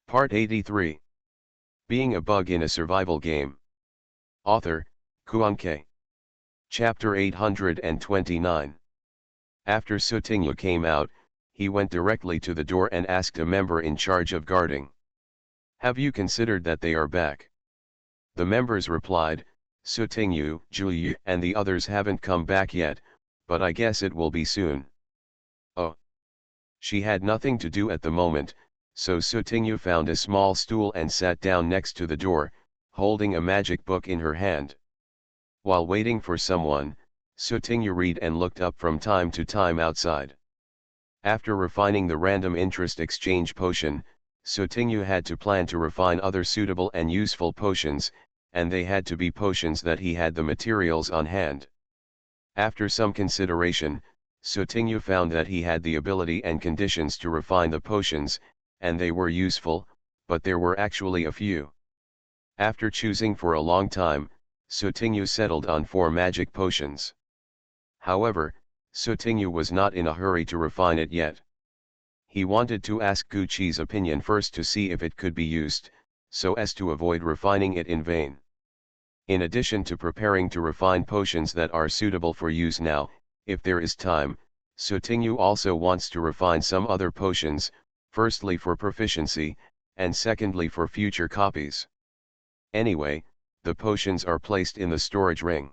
Part 83. Being a Bug in a Survival Game. Author, Kuanke. Chapter 829. After Sutingyu came out, he went directly to the door and asked a member in charge of guarding. "Have you considered that they are back?" The members replied, "Sutingyu, Juyu, and the others haven't come back yet, but I guess it will be soon." Oh. She had nothing to do at the moment, so Sutingyu found a small stool and sat down next to the door, holding a magic book in her hand. While waiting for someone, Sutingyu read and looked up from time to time outside. After refining the random interest exchange potion, Sutingyu had to plan to refine other suitable and useful potions, and they had to be potions that he had the materials on hand. After some consideration, Sutingyu found that he had the ability and conditions to refine the potions, and they were useful, but there were actually a few. After choosing for a long time, Sutingyu settled on 4 magic potions. However, Sutingyu was not in a hurry to refine it yet. He wanted to ask Guqi's opinion first to see if it could be used, so as to avoid refining it in vain. In addition to preparing to refine potions that are suitable for use now, if there is time, Sutingyu also wants to refine some other potions, firstly for proficiency, and secondly for future copies. Anyway, the potions are placed in the storage ring.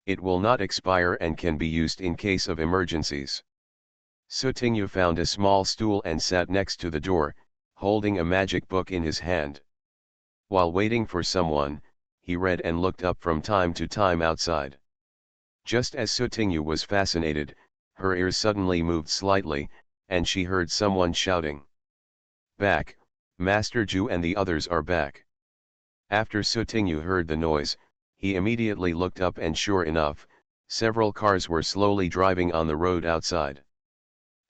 It will not expire and can be used in case of emergencies. Sutingyu found a small stool and sat next to the door, holding a magic book in his hand. While waiting for someone, he read and looked up from time to time outside. Just as Sutingyu was fascinated, her ears suddenly moved slightly, and she heard someone shouting, "Back, Master Ju and the others are back." After Sutingyu heard the noise, he immediately looked up and sure enough, several cars were slowly driving on the road outside.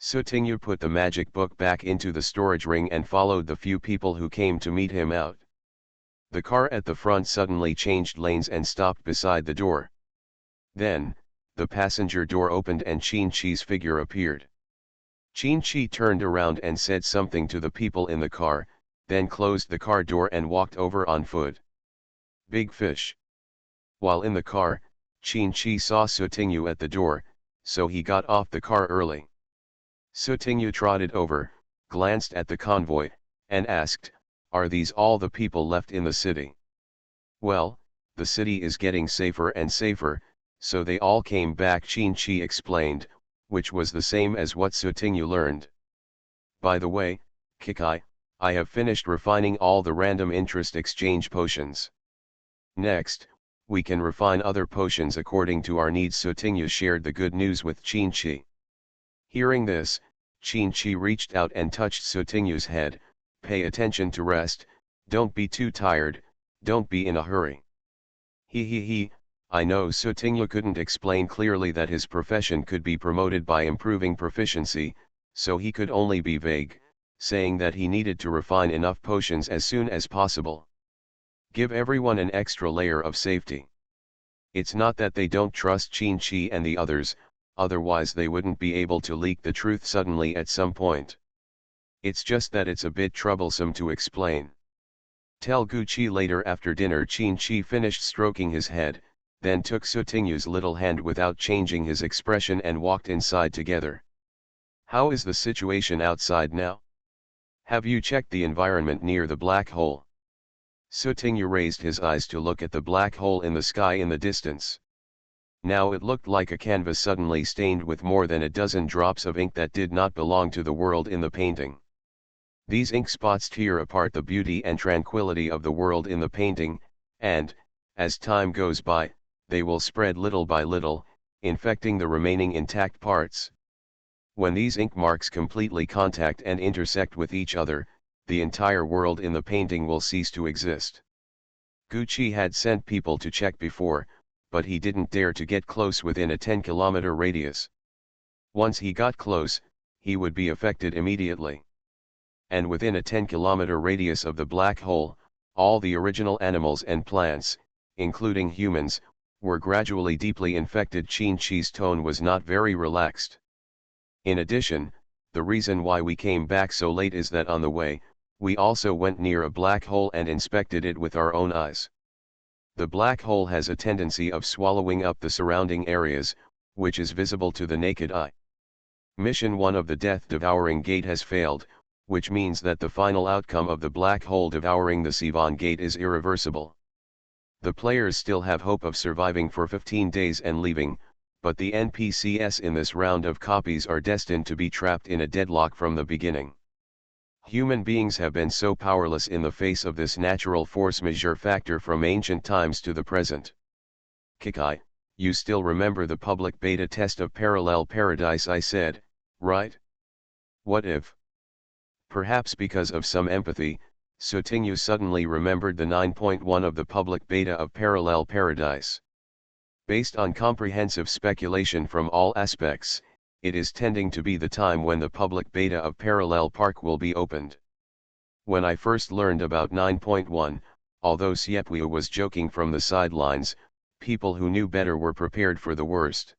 Sutingyu put the magic book back into the storage ring and followed the few people who came to meet him out. The car at the front suddenly changed lanes and stopped beside the door. Then, the passenger door opened and Qin-Chi's figure appeared. Qin-Chi turned around and said something to the people in the car, then closed the car door and walked over on foot. Big fish. While in the car, Qin-Chi saw Sutingyu at the door, so he got off the car early. Sutingyu trotted over, glanced at the convoy, and asked, "Are these all the people left in the city?" "Well, the city is getting safer and safer, so they all came back," Qin-Chi explained, which was the same as what Sutingyu learned. "By the way, Kikai, I have finished refining all the random interest exchange potions. Next, we can refine other potions according to our needs." Sutingyu shared the good news with Qin-Chi. Hearing this, Qin-Chi reached out and touched Sutingyu's head. "Pay attention to rest, don't be too tired, don't be in a hurry." He, I know." Sutingyu couldn't explain clearly that his profession could be promoted by improving proficiency, so he could only be vague, saying that he needed to refine enough potions as soon as possible. Give everyone an extra layer of safety. It's not that they don't trust Qin-Chi and the others, otherwise they wouldn't be able to leak the truth suddenly at some point. It's just that it's a bit troublesome to explain. Tell Guqi later after dinner." Qin-Chi finished stroking his head, then took Sutingyu's little hand without changing his expression and walked inside together. "How is the situation outside now? Have you checked the environment near the black hole?" Sutingyu raised his eyes to look at the black hole in the sky in the distance. Now it looked like a canvas suddenly stained with more than a dozen drops of ink that did not belong to the world in the painting. These ink spots tear apart the beauty and tranquility of the world in the painting, and, as time goes by, they will spread little by little, infecting the remaining intact parts. When these ink marks completely contact and intersect with each other, the entire world in the painting will cease to exist. Guqi had sent people to check before, but he didn't dare to get close within a 10-kilometer radius. Once he got close, he would be affected immediately. And within a 10-kilometer radius of the black hole, all the original animals and plants, including humans, were gradually deeply infected. Qin-Chi's tone was not very relaxed. "In addition, the reason why we came back so late is that on the way, We also went near a black hole and inspected it with our own eyes. The black hole has a tendency of swallowing up the surrounding areas, which is visible to the naked eye. Mission 1 of the Death-Devouring Gate has failed, which means that the final outcome of the black hole devouring the Sivan Gate is irreversible. The players still have hope of surviving for 15 days and leaving, but the NPCs in this round of copies are destined to be trapped in a deadlock from the beginning. Human beings have been so powerless in the face of this natural force majeure factor from ancient times to the present. Kikai, you still remember the public beta test of Parallel Paradise, I said, right? What if? Perhaps because of some empathy, Sutinyu suddenly remembered the 9.1 of the public beta of Parallel Paradise. Based on comprehensive speculation from all aspects, it is tending to be the time when the public beta of Parallel Park will be opened. When I first learned about 9.1, although Siepweo was joking from the sidelines, people who knew better were prepared for the worst.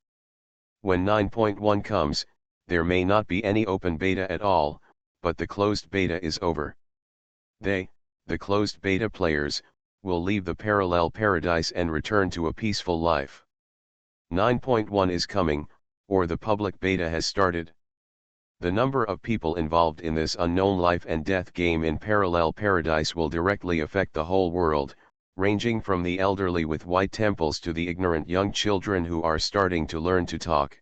When 9.1 comes, there may not be any open beta at all, but the closed beta is over. They, the closed beta players, will leave the Parallel Paradise and return to a peaceful life. 9.1 is coming, or the public beta has started. The number of people involved in this unknown life and death game in Parallel Paradise will directly affect the whole world, ranging from the elderly with white temples to the ignorant young children who are starting to learn to talk.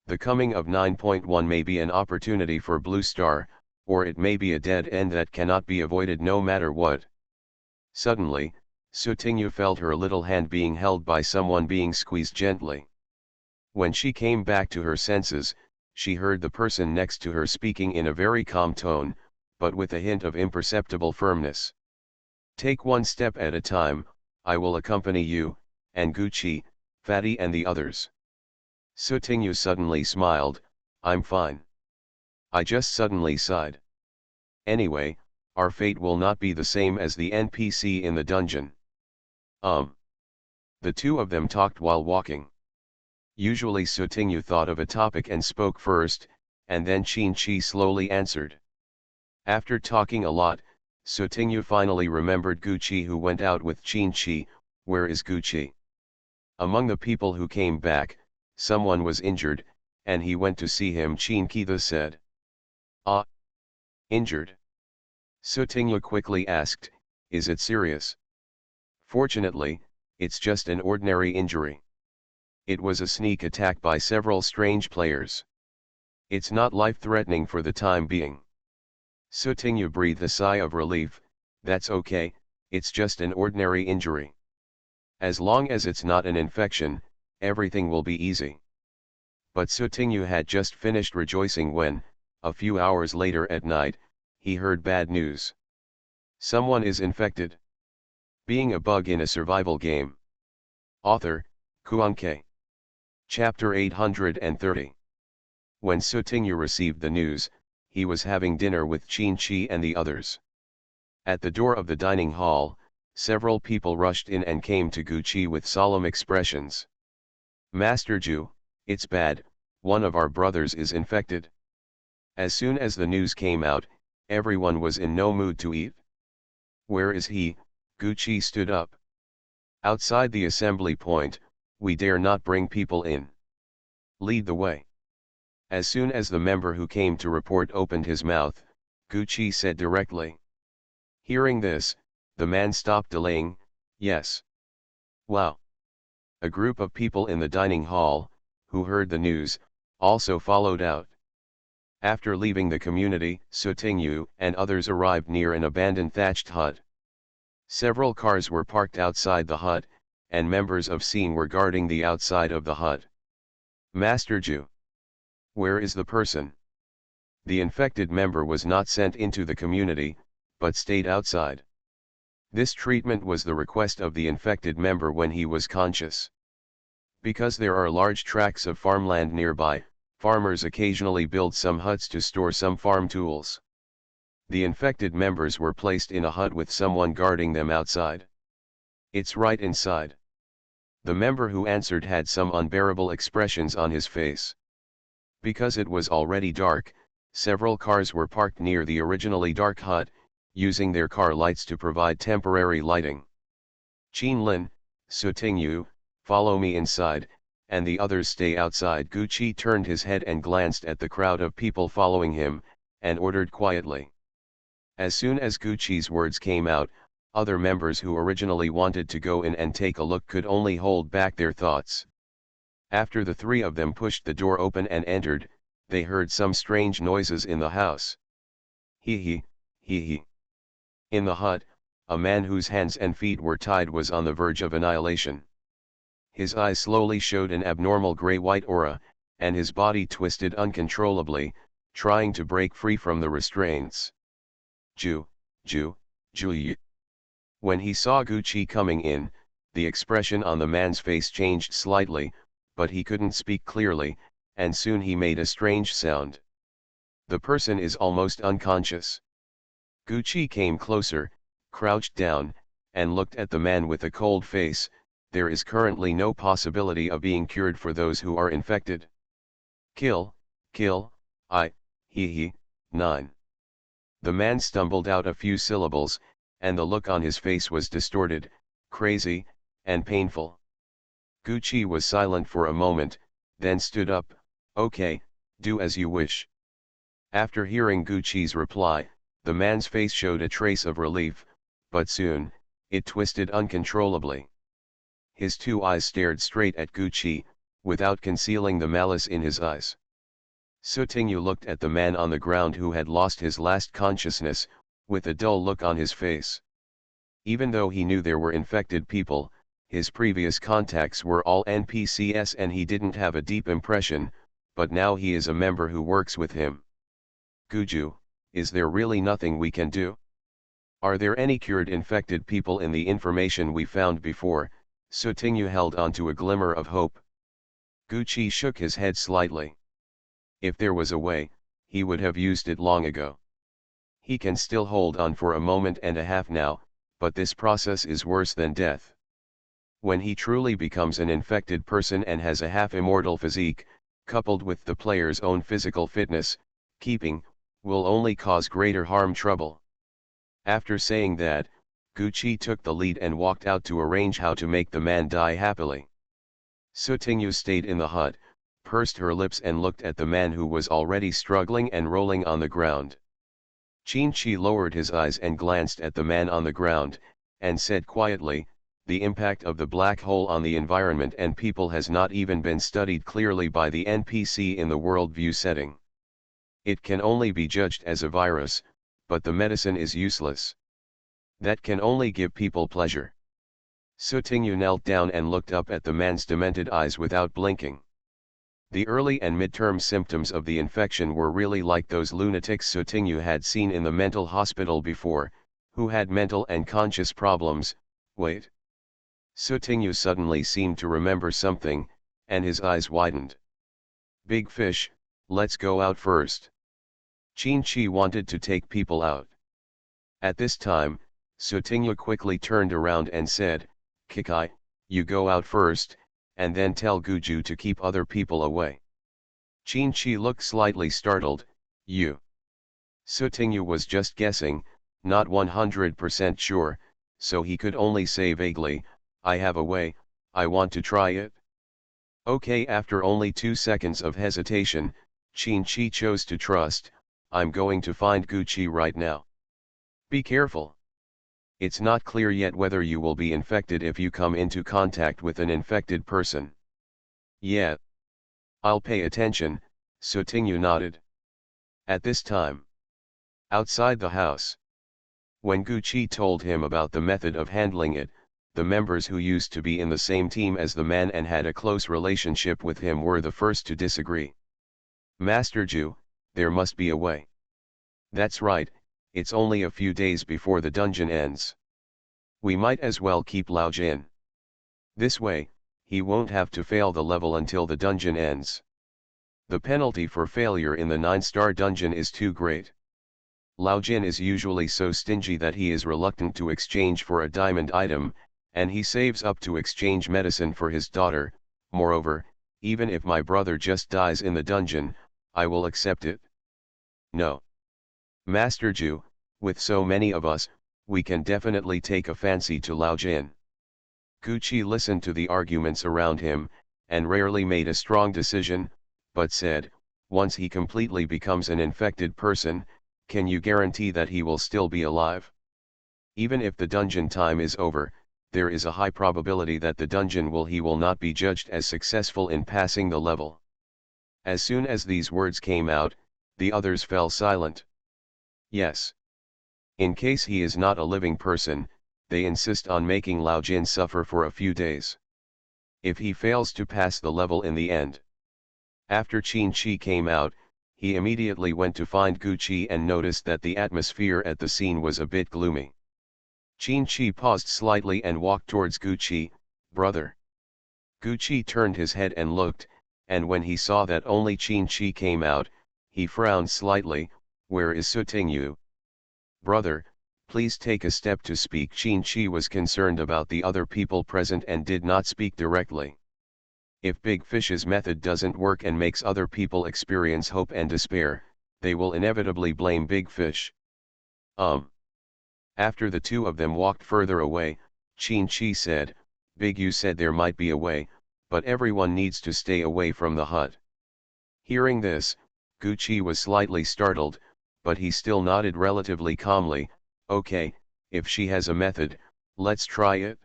The coming of 9.1 may be an opportunity for Blue Star, or it may be a dead end that cannot be avoided no matter what. Suddenly, Sutinyu felt her little hand being held by someone being squeezed gently. When she came back to her senses, she heard the person next to her speaking in a very calm tone, but with a hint of imperceptible firmness. Take one step at a time, I will accompany you, and Gucci, Fatty and the others. Sutinyu suddenly smiled, I'm fine. I just suddenly sighed. Anyway, our fate will not be the same as the NPC in the dungeon. The two of them talked while walking. Usually Sutinyu thought of a topic and spoke first, and then Qin-Chi slowly answered. After talking a lot, Sutinyu finally remembered Gucci who went out with Qin-Chi. Where is Gucci? Among the people who came back, someone was injured, and he went to see him, Qin-Chi said. Ah? Injured? Sutinyu quickly asked, is it serious? Fortunately, it's just an ordinary injury. It was a sneak attack by several strange players. It's not life-threatening for the time being. Sutinyu breathed a sigh of relief, that's okay, it's just an ordinary injury. As long as it's not an infection, everything will be easy. But Sutinyu had just finished rejoicing when, a few hours later at night, he heard bad news. Someone is infected. Being a bug in a survival game. Author, Kuan-Kei. Chapter 830. When Sutinyu received the news, he was having dinner with Qin-Chi and the others. At the door of the dining hall, several people rushed in and came to Gucci with solemn expressions. Master Ju, it's bad, one of our brothers is infected. As soon as the news came out, everyone was in no mood to eat. Where is he? Gucci stood up. Outside the assembly point, we dare not bring people in. Lead the way. As soon as the member who came to report opened his mouth, Gucci said directly. Hearing this, the man stopped delaying, yes. Wow. A group of people in the dining hall, who heard the news, also followed out. After leaving the community, Sutinyu and others arrived near an abandoned thatched hut. Several cars were parked outside the hut, and members of scene were guarding the outside of the hut. Master Ju. Where is the person? The infected member was not sent into the community, but stayed outside. This treatment was the request of the infected member when he was conscious. Because there are large tracts of farmland nearby, farmers occasionally build some huts to store some farm tools. The infected members were placed in a hut with someone guarding them outside. It's right inside. The member who answered had some unbearable expressions on his face. Because it was already dark, several cars were parked near the originally dark hut, using their car lights to provide temporary lighting. Qin Lin, Sutingyu, follow me inside, and the others stay outside. Gu Qi turned his head and glanced at the crowd of people following him, and ordered quietly. As soon as Gu Qi's words came out, other members who originally wanted to go in and take a look could only hold back their thoughts. After the three of them pushed the door open and entered, they heard some strange noises in the house. Hee hee. In the hut, a man whose hands and feet were tied was on the verge of annihilation. His eyes slowly showed an abnormal gray-white aura, and his body twisted uncontrollably, trying to break free from the restraints. Ju. When he saw Gu Qi coming in, the expression on the man's face changed slightly, but he couldn't speak clearly, and soon he made a strange sound. The person is almost unconscious. Gu Qi came closer, crouched down, and looked at the man with a cold face. There is currently no possibility of being cured for those who are infected. Kill, 9. The man stumbled out a few syllables, and the look on his face was distorted, crazy, and painful. Gu Qi was silent for a moment, then stood up. Okay, do as you wish. After hearing Gu Qi's reply, the man's face showed a trace of relief, but soon, it twisted uncontrollably. His two eyes stared straight at Gu Qi, without concealing the malice in his eyes. Sutingyu looked at the man on the ground who had lost his last consciousness, with a dull look on his face. Even though he knew there were infected people, his previous contacts were all NPCs and he didn't have a deep impression, but now he is a member who works with him. Guju, is there really nothing we can do? Are there any cured infected people in the information we found before? Sutingyu held on to a glimmer of hope. Gu Qi shook his head slightly. If there was a way, he would have used it long ago. He can still hold on for a moment and a half now, but this process is worse than death. When he truly becomes an infected person and has a half-immortal physique, coupled with the player's own physical fitness, keeping, will only cause greater harm. Trouble. After saying that, Gu Qi took the lead and walked out to arrange how to make the man die happily. Sutingyu stayed in the hut, pursed her lips and looked at the man who was already struggling and rolling on the ground. Qin Shi lowered his eyes and glanced at the man on the ground, and said quietly, the impact of the black hole on the environment and people has not even been studied clearly by the NPC in the worldview setting. It can only be judged as a virus, but the medicine is useless. That can only give people pleasure. Sutingyu knelt down and looked up at the man's demented eyes without blinking. The early and midterm symptoms of the infection were really like those lunatics Sutingyu had seen in the mental hospital before, who had mental and conscious problems. Wait. Sutingyu suddenly seemed to remember something, and his eyes widened. Big fish, let's go out first. Qin Shi wanted to take people out. At this time, Sutingyu quickly turned around and said, Kikai, you go out first, and then tell Guju to keep other people away. Qin Shi looked slightly startled. You. Sutingyu was just guessing, not 100% sure, so he could only say vaguely, I have a way, I want to try it. Okay. After only 2 seconds of hesitation, Qin Shi chose to trust, I'm going to find Gu Qi right now. Be careful. It's not clear yet whether you will be infected if you come into contact with an infected person. Yeah. I'll pay attention, Sutingyu nodded. At this time, outside the house, when Gu Qi told him about the method of handling it, the members who used to be in the same team as the man and had a close relationship with him were the first to disagree. Master Ju, there must be a way. That's right, it's only a few days before the dungeon ends. We might as well keep Lao Jin. This way, he won't have to fail the level until the dungeon ends. The penalty for failure in the 9-star dungeon is too great. Lao Jin is usually so stingy that he is reluctant to exchange for a diamond item, and he saves up to exchange medicine for his daughter. Moreover, even if my brother just dies in the dungeon, I will accept it. No. Master Ju, With so many of us, we can definitely take a fancy to Lao Jin. Gucci listened to the arguments around him, and rarely made a strong decision, but said, once he completely becomes an infected person, can you guarantee that he will still be alive? Even if the dungeon time is over, there is a high probability that the dungeon he will not be judged as successful in passing the level. As soon as these words came out, the others fell silent. Yes. In case he is not a living person, they insist on making Lao Jin suffer for a few days. If he fails to pass the level in the end. After Qin Shi came out, he immediately went to find Gucci and noticed that the atmosphere at the scene was a bit gloomy. Qin Shi paused slightly and walked towards Gucci. Brother. Gucci turned his head and looked, and when he saw that only Qin Shi came out, he frowned slightly. Where is Sutingyu? Brother, please take a step to speak. Qin Shi was concerned about the other people present and did not speak directly. If Big Fish's method doesn't work and makes other people experience hope and despair, they will inevitably blame Big Fish. After the two of them walked further away, Qin Shi said, Big, you said there might be a way, but everyone needs to stay away from the hut. Hearing this, Gucci was slightly startled, but he still nodded relatively calmly. Okay, if she has a method, let's try it.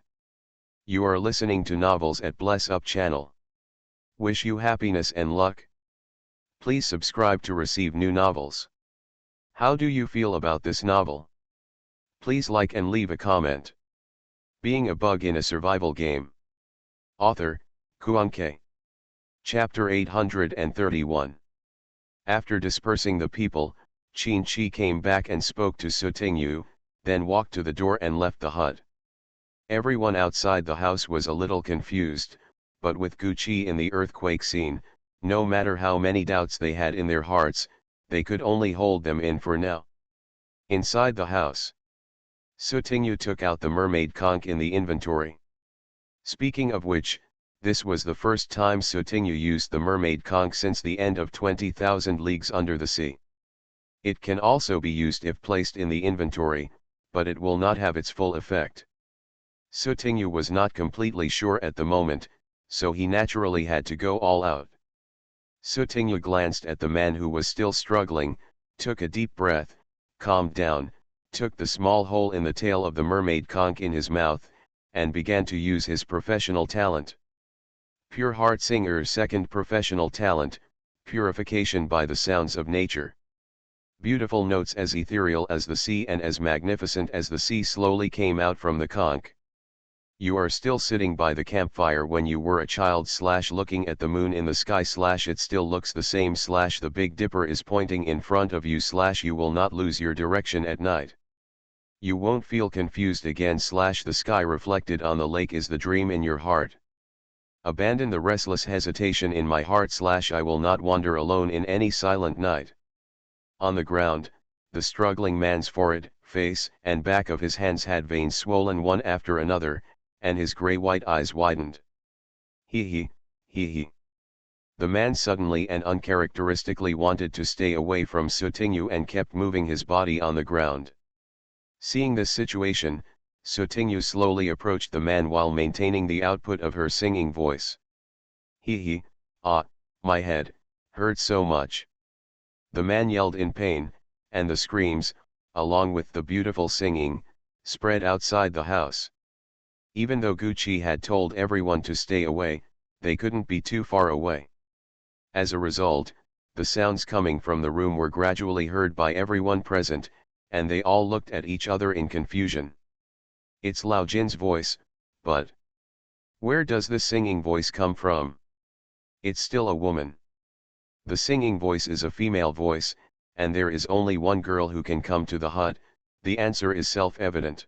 You are listening to Novels at Bless Up channel. Wish you happiness and luck. Please subscribe to receive new novels. How do you feel about this novel? Please like and leave a comment. Being a bug in a survival game. Author, Kuanke. Chapter 831. After dispersing the people, Qin Shi came back and spoke to Sutingyu, then walked to the door and left the hut. Everyone outside the house was a little confused, but with Gucci in the earthquake scene, no matter how many doubts they had in their hearts, they could only hold them in for now. Inside the house, Sutingyu took out the mermaid conch in the inventory. Speaking of which, this was the first time Sutingyu used the mermaid conch since the end of 20,000 Leagues Under the Sea. It can also be used if placed in the inventory, but it will not have its full effect. Sutingyu was not completely sure at the moment, so he naturally had to go all out. Sutingyu glanced at the man who was still struggling, took a deep breath, calmed down, took the small hole in the tail of the mermaid conch in his mouth, and began to use his professional talent. Pure Heart Singer's second professional talent, purification by the sounds of nature. Beautiful notes as ethereal as the sea and as magnificent as the sea slowly came out from the conch. You are still sitting by the campfire when you were a child / looking at the moon in the sky / it still looks the same / the Big Dipper is pointing in front of you / you will not lose your direction at night. You won't feel confused again / the sky reflected on the lake is the dream in your heart. Abandon the restless hesitation in my heart / I will not wander alone in any silent night. On the ground, the struggling man's forehead, face, and back of his hands had veins swollen one after another, and his gray-white eyes widened. He. The man suddenly and uncharacteristically wanted to stay away from Sutingyu and kept moving his body on the ground. Seeing this situation, Sutingyu slowly approached the man while maintaining the output of her singing voice. My head, hurt so much. The man yelled in pain, and the screams, along with the beautiful singing, spread outside the house. Even though Gucci had told everyone to stay away, they couldn't be too far away. As a result, the sounds coming from the room were gradually heard by everyone present, and they all looked at each other in confusion. It's Lao Jin's voice, but where does the singing voice come from? It's still a woman. The singing voice is a female voice, and there is only one girl who can come to the hut. The answer is self-evident.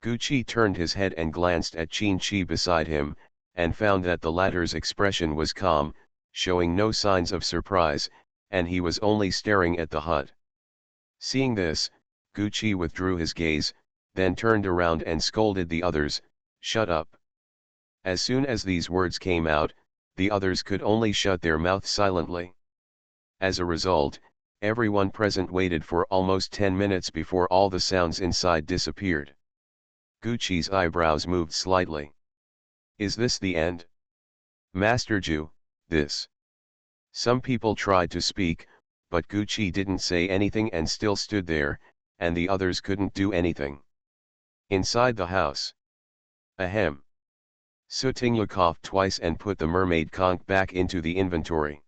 Gucci turned his head and glanced at Qin Shi beside him, and found that the latter's expression was calm, showing no signs of surprise, and he was only staring at the hut. Seeing this, Gucci withdrew his gaze, then turned around and scolded the others, "Shut up." As soon as these words came out, the others could only shut their mouths silently. As a result, Everyone present waited for almost 10 minutes before all the sounds inside disappeared. Gucci's eyebrows moved slightly. Is this the end? Master Ju, this. Some people tried to speak, but Gucci didn't say anything and still stood there, and the others couldn't do anything. Inside the house. Ahem. Sutingyu coughed twice and put the mermaid conch back into the inventory.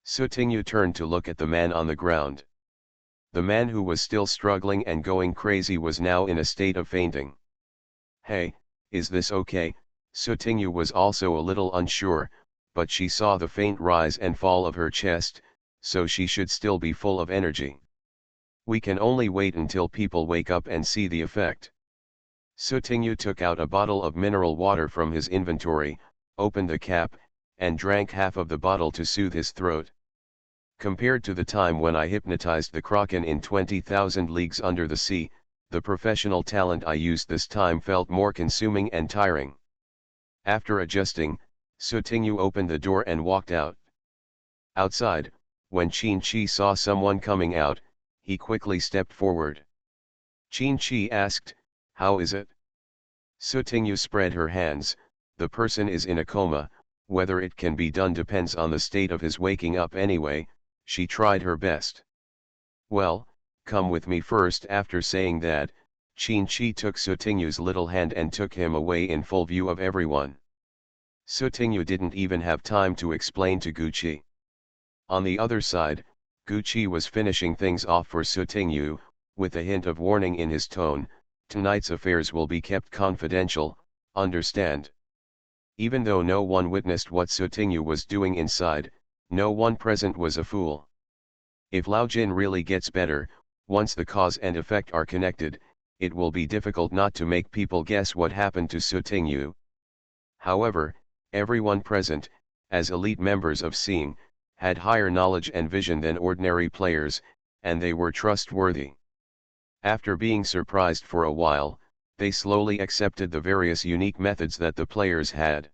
Sutingyu turned to look at the man on the ground. The man who was still struggling and going crazy was now in a state of fainting. Hey, is this okay? Sutingyu was also a little unsure, but she saw the faint rise and fall of her chest, so she should still be full of energy. We can only wait until people wake up and see the effect. Sutingyu took out a bottle of mineral water from his inventory, opened the cap, and drank half of the bottle to soothe his throat. Compared to the time when I hypnotized the Kraken in 20,000 Leagues Under the Sea, the professional talent I used this time felt more consuming and tiring. After adjusting, Sutingyu opened the door and walked out. Outside, when Qin-Chi saw someone coming out, he quickly stepped forward. Qin-Chi asked, "How is it?" Sutingyu spread her hands. "The person is in a coma, whether it can be done depends on the state of his waking up anyway." She tried her best. "Well, come with me first." After saying that, Qin-Chi took Sutingyu's little hand and took him away in full view of everyone. Sutingyu didn't even have time to explain to Gucci. On the other side, Gucci was finishing things off for Sutingyu, with a hint of warning in his tone. "Tonight's affairs will be kept confidential, understand?" Even though no one witnessed what Sutingyu was doing inside, no one present was a fool. If Lao Jin really gets better, once the cause and effect are connected, it will be difficult not to make people guess what happened to Sutingyu. However, everyone present, as elite members of Seeing, had higher knowledge and vision than ordinary players, and they were trustworthy. After being surprised for a while, they slowly accepted the various unique methods that the players had.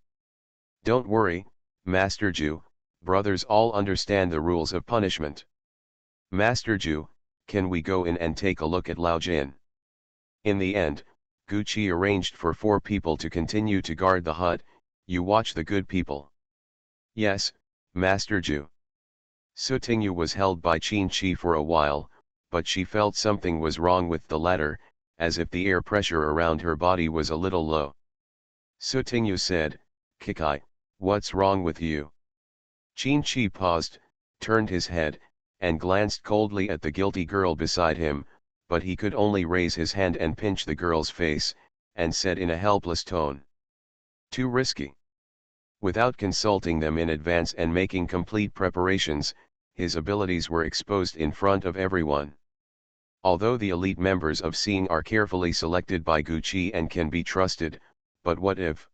"Don't worry, Master Ju, brothers all understand the rules of punishment. Master Ju, can we go in and take a look at Lao Jin?" In the end, Gucci arranged for 4 people to continue to guard the hut. "You watch the good people." "Yes, Master Ju." Sutingyu was held by Qin-Chi for a while, but she felt something was wrong with the latter, as if the air pressure around her body was a little low. Sutingyu said, "Kikai, what's wrong with you?" Qin-Chi paused, turned his head, and glanced coldly at the guilty girl beside him, but he could only raise his hand and pinch the girl's face, and said in a helpless tone, "Too risky." Without consulting them in advance and making complete preparations, his abilities were exposed in front of everyone. Although the elite members of Seeing are carefully selected by Gucci and can be trusted, but what if?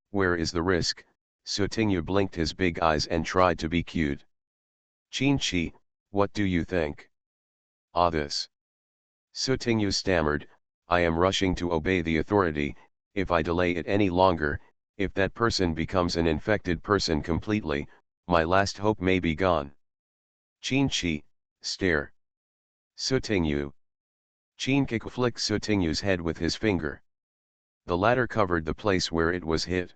Where is the risk? Sutingyu blinked his big eyes and tried to be cute. "Qin-Chi, what do you think?" This. Sutingyu stammered, "I am rushing to obey the authority. If I delay it any longer, if that person becomes an infected person completely, my last hope may be gone." Qin-Chi, stare. Sutingyu. Qin-Kik flicked Sutingyu's head with his finger. The latter covered the place where it was hit.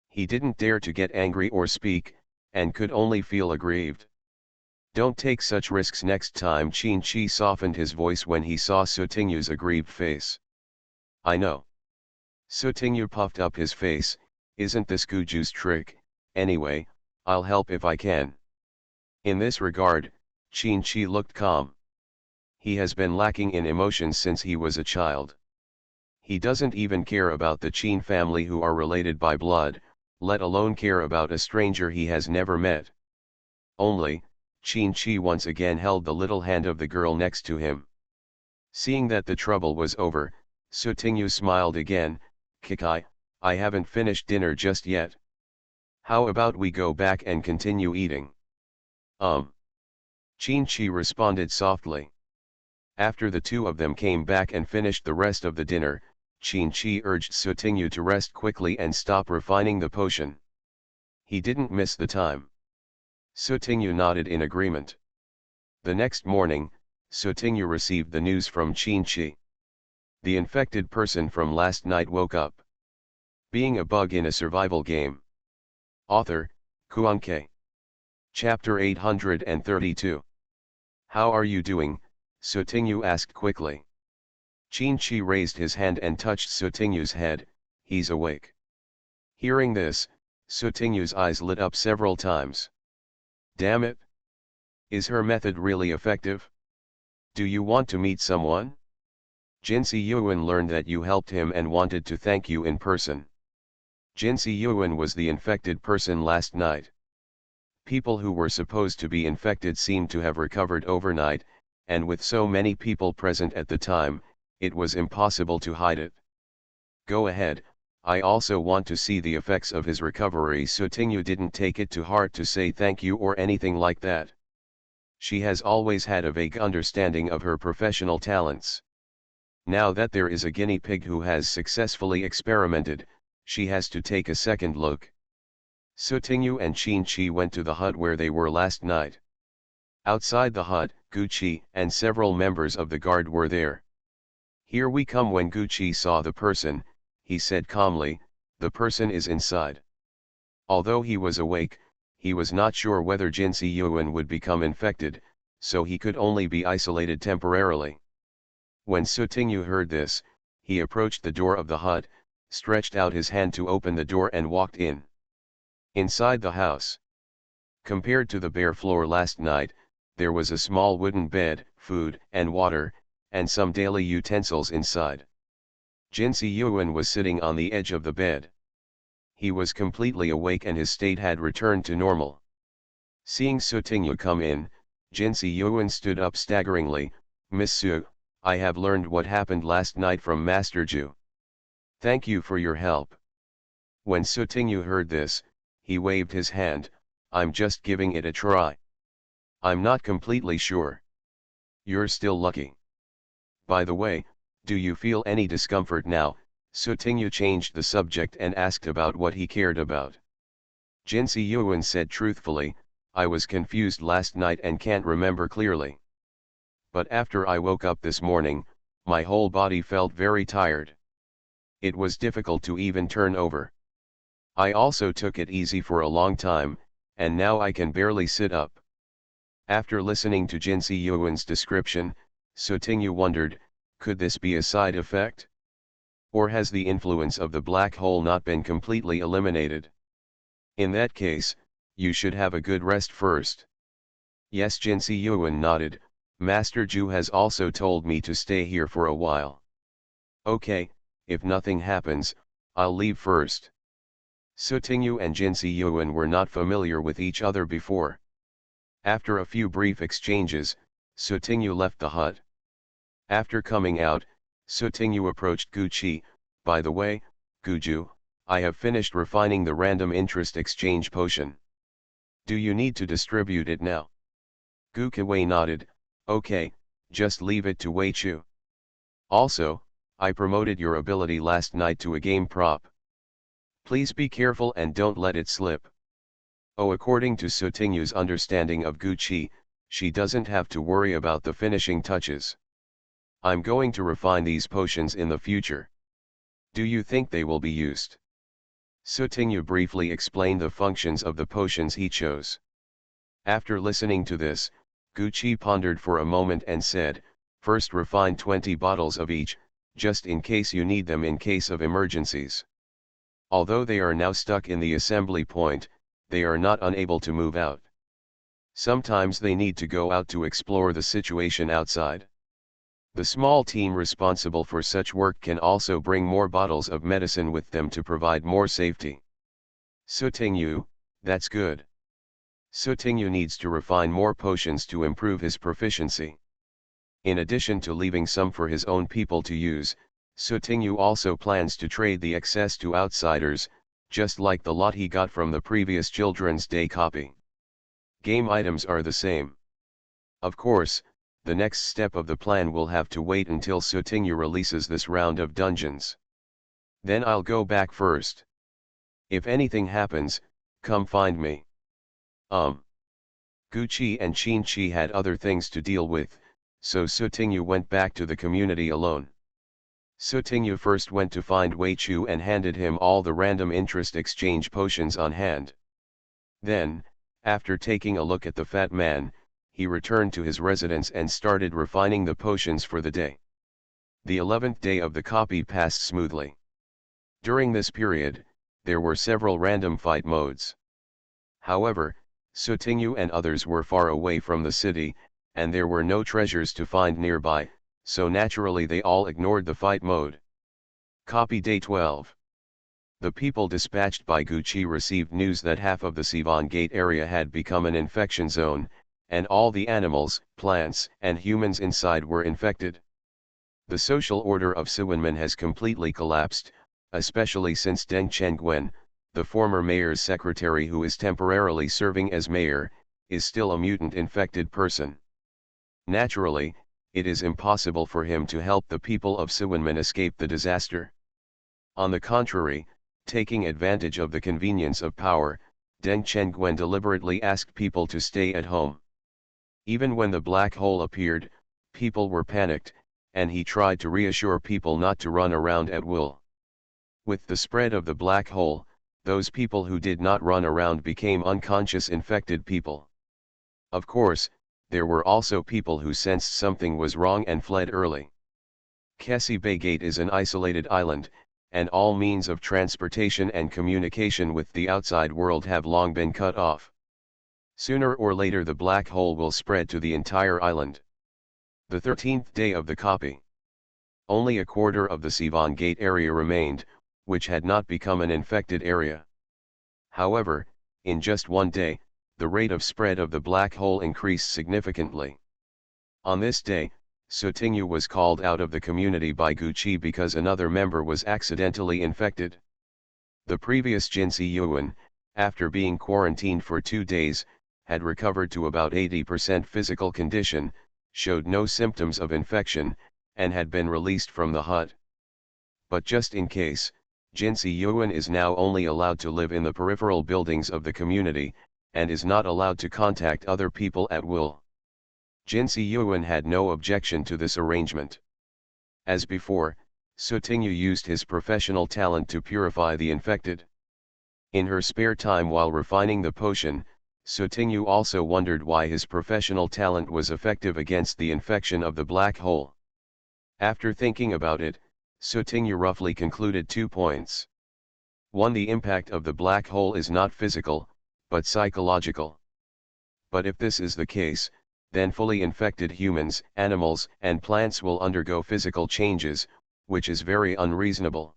He didn't dare to get angry or speak, and could only feel aggrieved. "Don't take such risks next time." Qin-Chi softened his voice when he saw Sutingyu's aggrieved face. "I know." Sutingyu puffed up his face, "Isn't this Guju's trick? Anyway, I'll help if I can." In this regard, Qin-Chi looked calm. He has been lacking in emotions since he was a child. He doesn't even care about the Qin family who are related by blood, let alone care about a stranger he has never met. Only, Qin-Chi once again held the little hand of the girl next to him. Seeing that the trouble was over, Sutingyu smiled again. "Kikai, I haven't finished dinner just yet. How about we go back and continue eating?" Qin-Chi responded softly. After the two of them came back and finished the rest of the dinner, Qin-Chi urged Sutingyu to rest quickly and stop refining the potion. He didn't miss the time. Sutingyu nodded in agreement. The next morning, Sotingyu received the news from Qinchi. The infected person from last night woke up. Being a bug in a survival game. Author, Kuanke. Chapter 832. How are you doing? Sotingyu asked quickly. Qinchi raised his hand and touched Sotingyu's head. He's awake. Hearing this, Sotingyu's eyes lit up several times. Damn it! Is her method really effective? Do you want to meet someone? Jinsi Yuan learned that you helped him and wanted to thank you in person. Jinsi Yuan was the infected person last night. People who were supposed to be infected seemed to have recovered overnight, and with so many people present at the time, it was impossible to hide it. Go ahead, I also want to see the effects of his recovery. Sotingyu didn't take it to heart to say thank you or anything like that. She has always had a vague understanding of her professional talents. Now that there is a guinea pig who has successfully experimented, she has to take a second look. Sotingyu and Qinchi went to the hut where they were last night. Outside the hut, Gucci and several members of the guard were there. Here we come. When Gucci saw the person, he said calmly, the person is inside. Although he was awake, he was not sure whether Jinsi Yuan would become infected, so he could only be isolated temporarily. When Sotingyu heard this, he approached the door of the hut, stretched out his hand to open the door and walked in. Inside the house, compared to the bare floor last night, there was a small wooden bed, food and water, and some daily utensils inside. Jinsi Yuan was sitting on the edge of the bed. He was completely awake and his state had returned to normal. Seeing Sotingyu come in, Jinsi Yuan stood up staggeringly. Monsieur, I have learned what happened last night from Master Ju. Thank you for your help. When Sotingyu heard this, he waved his hand. I'm just giving it a try. I'm not completely sure. You're still lucky. By the way, do you feel any discomfort now? Sotingyu changed the subject and asked about what he cared about. Jinsi Yuan said truthfully, I was confused last night and can't remember clearly. But after I woke up this morning, my whole body felt very tired. It was difficult to even turn over. I also took it easy for a long time, and now I can barely sit up. After listening to Jinsi Yuan's description, Sotingyu wondered, could this be a side effect? Or has the influence of the black hole not been completely eliminated? In that case, you should have a good rest first. Yes, Jinsi Yuan nodded. Master Ju has also told me to stay here for a while. Okay, if nothing happens, I'll leave first. Sotingyu and Jinsi Yuan were not familiar with each other before. After a few brief exchanges, Sotingyu left the hut. After coming out, Sotingyu approached Gucci. By the way, Guju, I have finished refining the random interest exchange potion. Do you need to distribute it now? Gukuwei nodded. Okay, just leave it to Wei Chu. Also, I promoted your ability last night to a game prop. Please be careful and don't let it slip. Oh, according to Sotingyu's understanding of Gucci, she doesn't have to worry about the finishing touches. I'm going to refine these potions in the future. Do you think they will be used? Sotingyu briefly explained the functions of the potions he chose. After listening to this, Gucci pondered for a moment and said, first refine 20 bottles of each, just in case you need them in case of emergencies. Although they are now stuck in the assembly point, they are not unable to move out. Sometimes they need to go out to explore the situation outside. The small team responsible for such work can also bring more bottles of medicine with them to provide more safety. Sotingyu, that's good. Sotingyu needs to refine more potions to improve his proficiency. In addition to leaving some for his own people to use, Sotingyu also plans to trade the excess to outsiders, just like the lot he got from the previous Children's Day copy. Game items are the same. Of course, the next step of the plan will have to wait until Sotingyu releases this round of dungeons. Then I'll go back first. If anything happens, come find me. Gucci and Qinchi had other things to deal with, so Sutingyu went back to the community alone. Sutingyu first went to find Wei Chu and handed him all the random interest exchange potions on hand. Then, after taking a look at the fat man, he returned to his residence and started refining the potions for the day. The 11th day of the copy passed smoothly. During this period, there were several random fight modes. However, Sutingyu and others were far away from the city, and there were no treasures to find nearby, so naturally they all ignored the fight mode. Copy Day 12. The people dispatched by Gucci received news that half of the Sivan Gate area had become an infection zone, and all the animals, plants, and humans inside were infected. The social order of Siwenmen has completely collapsed, especially since Deng Chengwen, the former mayor's secretary who is temporarily serving as mayor, is still a mutant infected person. Naturally, it is impossible for him to help the people of Siwenmen escape the disaster. On the contrary, taking advantage of the convenience of power, Deng Chengwen deliberately asked people to stay at home. Even when the black hole appeared, people were panicked, and he tried to reassure people not to run around at will. With the spread of the black hole, those people who did not run around became unconscious infected people. Of course, there were also people who sensed something was wrong and fled early. Kesi Bay Gate is an isolated island, and all means of transportation and communication with the outside world have long been cut off. Sooner or later the black hole will spread to the entire island. The 13th day of the copy. Only a quarter of the Sivan Gate area remained, which had not become an infected area. However, in just one day, the rate of spread of the black hole increased significantly. On this day, Sutingyu was called out of the community by Gucci because another member was accidentally infected. The previous Jinsi Yuan, after being quarantined for 2 days, had recovered to about 80% physical condition, showed no symptoms of infection, and had been released from the hut. But just in case, Jinsi Yuan is now only allowed to live in the peripheral buildings of the community, and is not allowed to contact other people at will. Jinsi Yuan had no objection to this arrangement. As before, Sutingyu used his professional talent to purify the infected. In her spare time while refining the potion, Sutingyu also wondered why his professional talent was effective against the infection of the black hole. After thinking about it, Sutingyu roughly concluded 2 points. 1. The impact of the black hole is not physical, but psychological. But if this is the case, then fully infected humans, animals, and plants will undergo physical changes, which is very unreasonable.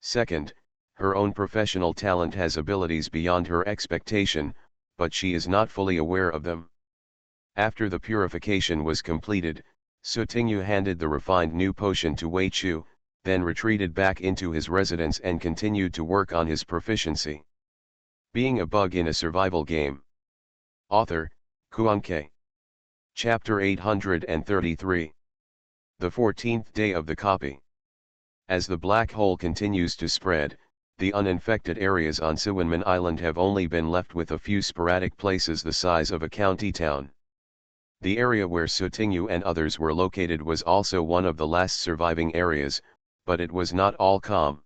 2. Her own professional talent has abilities beyond her expectation, but she is not fully aware of them. After the purification was completed, Sutingyu handed the refined new potion to Wei Chu, then retreated back into his residence and continued to work on his proficiency. Being a bug in a survival game. Author, Kuan-Ke. Chapter 833. The 14th day of the copy. As the black hole continues to spread, the uninfected areas on Siwenman Island have only been left with a few sporadic places the size of a county town. The area where Sutingyu and others were located was also one of the last surviving areas, but it was not all calm.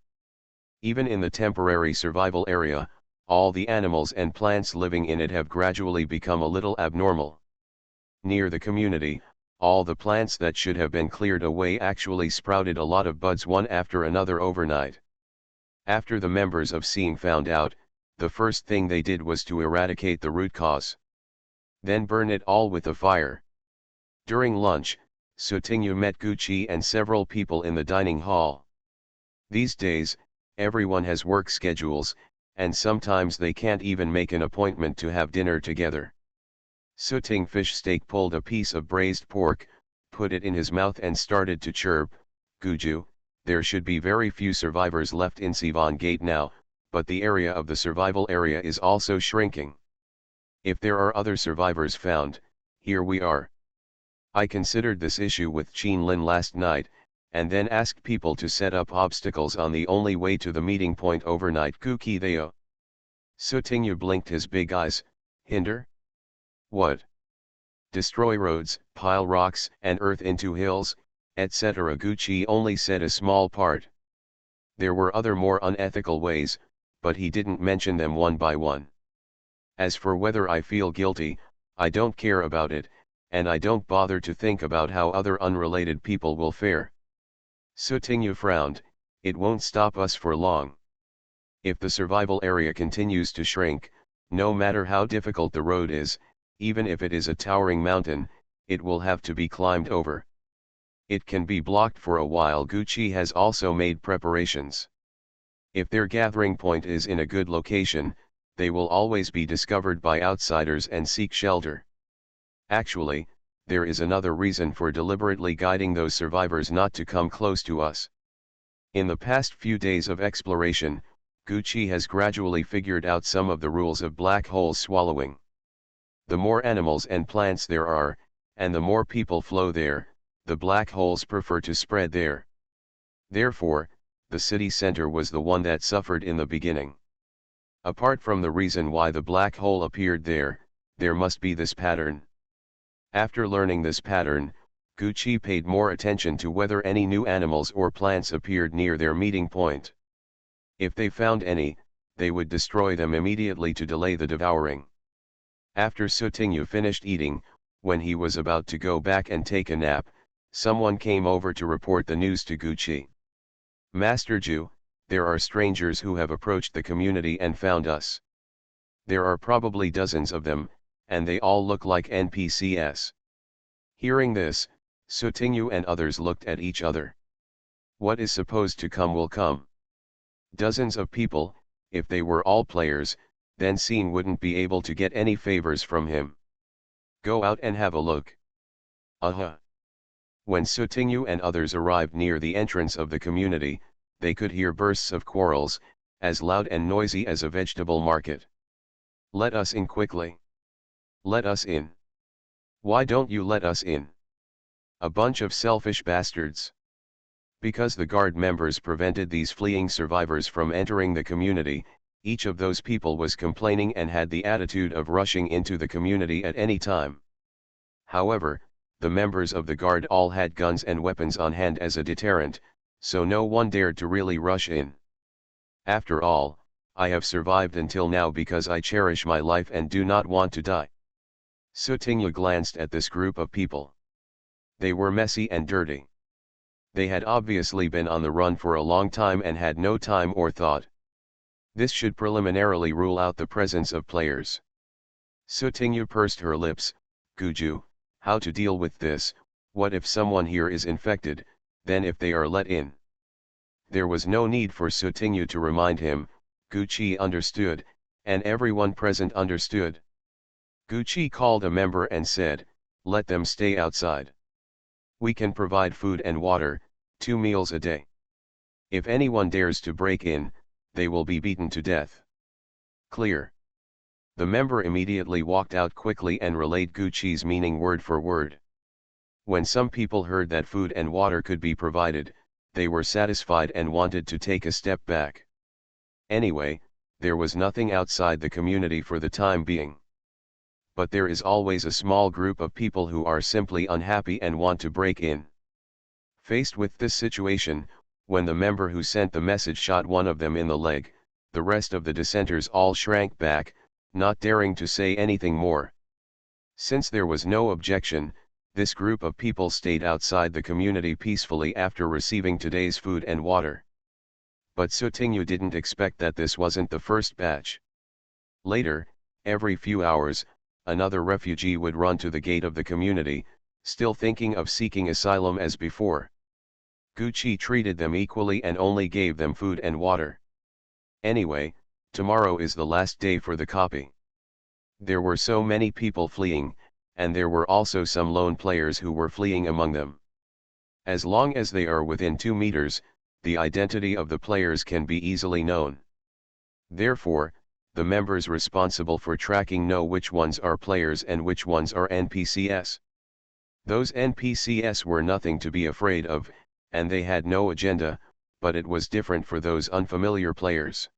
Even in the temporary survival area, all the animals and plants living in it have gradually become a little abnormal. Near the community, all the plants that should have been cleared away actually sprouted a lot of buds one after another overnight. After the members of Seeing found out, the first thing they did was to eradicate the root cause. Then burn it all with a fire. During lunch, Sutingyu met Gucci and several people in the dining hall. These days, everyone has work schedules, and sometimes they can't even make an appointment to have dinner together. Suting Fish Steak pulled a piece of braised pork, put it in his mouth and started to chirp, "Guju, there should be very few survivors left in Sivan Gate now, but the area of the survival area is also shrinking. If there are other survivors found, here we are. I considered this issue with Qin Lin last night, and then asked people to set up obstacles on the only way to the meeting point overnight. Kuki Theo." Sutingyu blinked his big eyes. "Hinder? What? Destroy roads, pile rocks and earth into hills, etc. Gucci only said a small part. There were other more unethical ways, but he didn't mention them one by one. As for whether I feel guilty, I don't care about it, and I don't bother to think about how other unrelated people will fare. Sutinyu frowned. It won't stop us for long. If the survival area continues to shrink, no matter how difficult the road is, even if it is a towering mountain, it will have to be climbed over. It can be blocked for a while. Gucci has also made preparations. If their gathering point is in a good location, they will always be discovered by outsiders and seek shelter. Actually, there is another reason for deliberately guiding those survivors not to come close to us. In the past few days of exploration, Gucci has gradually figured out some of the rules of black hole swallowing. The more animals and plants there are, and the more people flow there, the black holes prefer to spread there. Therefore, the city center was the one that suffered in the beginning. Apart from the reason why the black hole appeared there, there must be this pattern. After learning this pattern, Gucci paid more attention to whether any new animals or plants appeared near their meeting point. If they found any, they would destroy them immediately to delay the devouring. After Sutinyu finished eating, when he was about to go back and take a nap, someone came over to report the news to Gucci. Master Ju, there are strangers who have approached the community and found us. There are probably dozens of them, and they all look like NPCs. Hearing this, Sutinyu and others looked at each other. What is supposed to come will come. Dozens of people, if they were all players, then Scene wouldn't be able to get any favors from him. Go out and have a look. When Sutinyu and others arrived near the entrance of the community, they could hear bursts of quarrels, as loud and noisy as a vegetable market. Let us in quickly. Let us in. Why don't you let us in? A bunch of selfish bastards. Because the guard members prevented these fleeing survivors from entering the community, each of those people was complaining and had the attitude of rushing into the community at any time. However, the members of the guard all had guns and weapons on hand as a deterrent, so no one dared to really rush in. After all, I have survived until now because I cherish my life and do not want to die. Sutinyu glanced at this group of people. They were messy and dirty. They had obviously been on the run for a long time and had no time or thought. This should preliminarily rule out the presence of players. Sutinyu pursed her lips. Guju, how to deal with this? What if someone here is infected, then if they are let in? There was no need for Sutinyu to remind him. Gucci understood, and everyone present understood. Gucci called a member and said, let them stay outside. We can provide food and water, 2 meals a day. If anyone dares to break in, they will be beaten to death. Clear. The member immediately walked out quickly and relayed Gucci's meaning word for word. When some people heard that food and water could be provided, they were satisfied and wanted to take a step back. Anyway, there was nothing outside the community for the time being. But there is always a small group of people who are simply unhappy and want to break in. Faced with this situation, when the member who sent the message shot one of them in the leg, the rest of the dissenters all shrank back, not daring to say anything more. Since there was no objection, this group of people stayed outside the community peacefully after receiving today's food and water. But Sutinyu didn't expect that this wasn't the first batch. Later, every few hours, another refugee would run to the gate of the community, still thinking of seeking asylum as before. Gucci treated them equally and only gave them food and water. Anyway, tomorrow is the last day for the copy. There were so many people fleeing, and there were also some lone players who were fleeing among them. As long as they are within 2 meters, the identity of the players can be easily known. Therefore, the members responsible for tracking know which ones are players and which ones are NPCs. Those NPCs were nothing to be afraid of, and they had no agenda, but it was different for those unfamiliar players.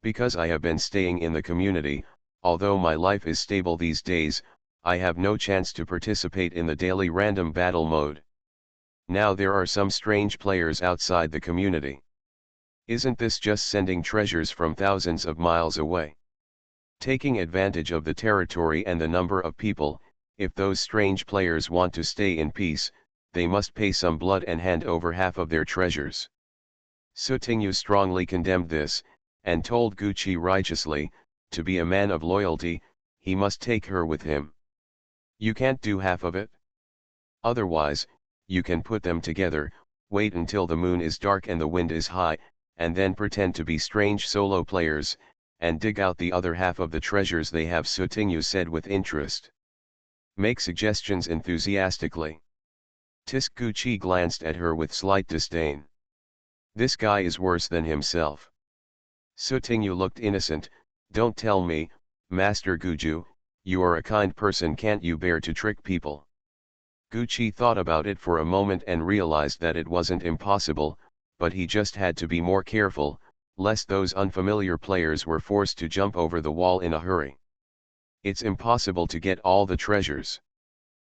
Because I have been staying in the community, although my life is stable these days, I have no chance to participate in the daily random battle mode. Now there are some strange players outside the community. Isn't this just sending treasures from thousands of miles away? Taking advantage of the territory and the number of people, if those strange players want to stay in peace, they must pay some blood and hand over half of their treasures. Sutinyu strongly condemned this, and told Gucci righteously, to be a man of loyalty, he must take her with him. You can't do half of it? Otherwise, you can put them together, wait until the moon is dark and the wind is high, and then pretend to be strange solo players, and dig out the other half of the treasures they have, Sutinyu said with interest. Make suggestions enthusiastically. Tisk Gucci glanced at her with slight disdain. This guy is worse than himself. Sutinyu looked innocent. Don't tell me, Master Guju, you are a kind person, can't you bear to trick people? Gucci thought about it for a moment and realized that it wasn't impossible, but he just had to be more careful, lest those unfamiliar players were forced to jump over the wall in a hurry. It's impossible to get all the treasures.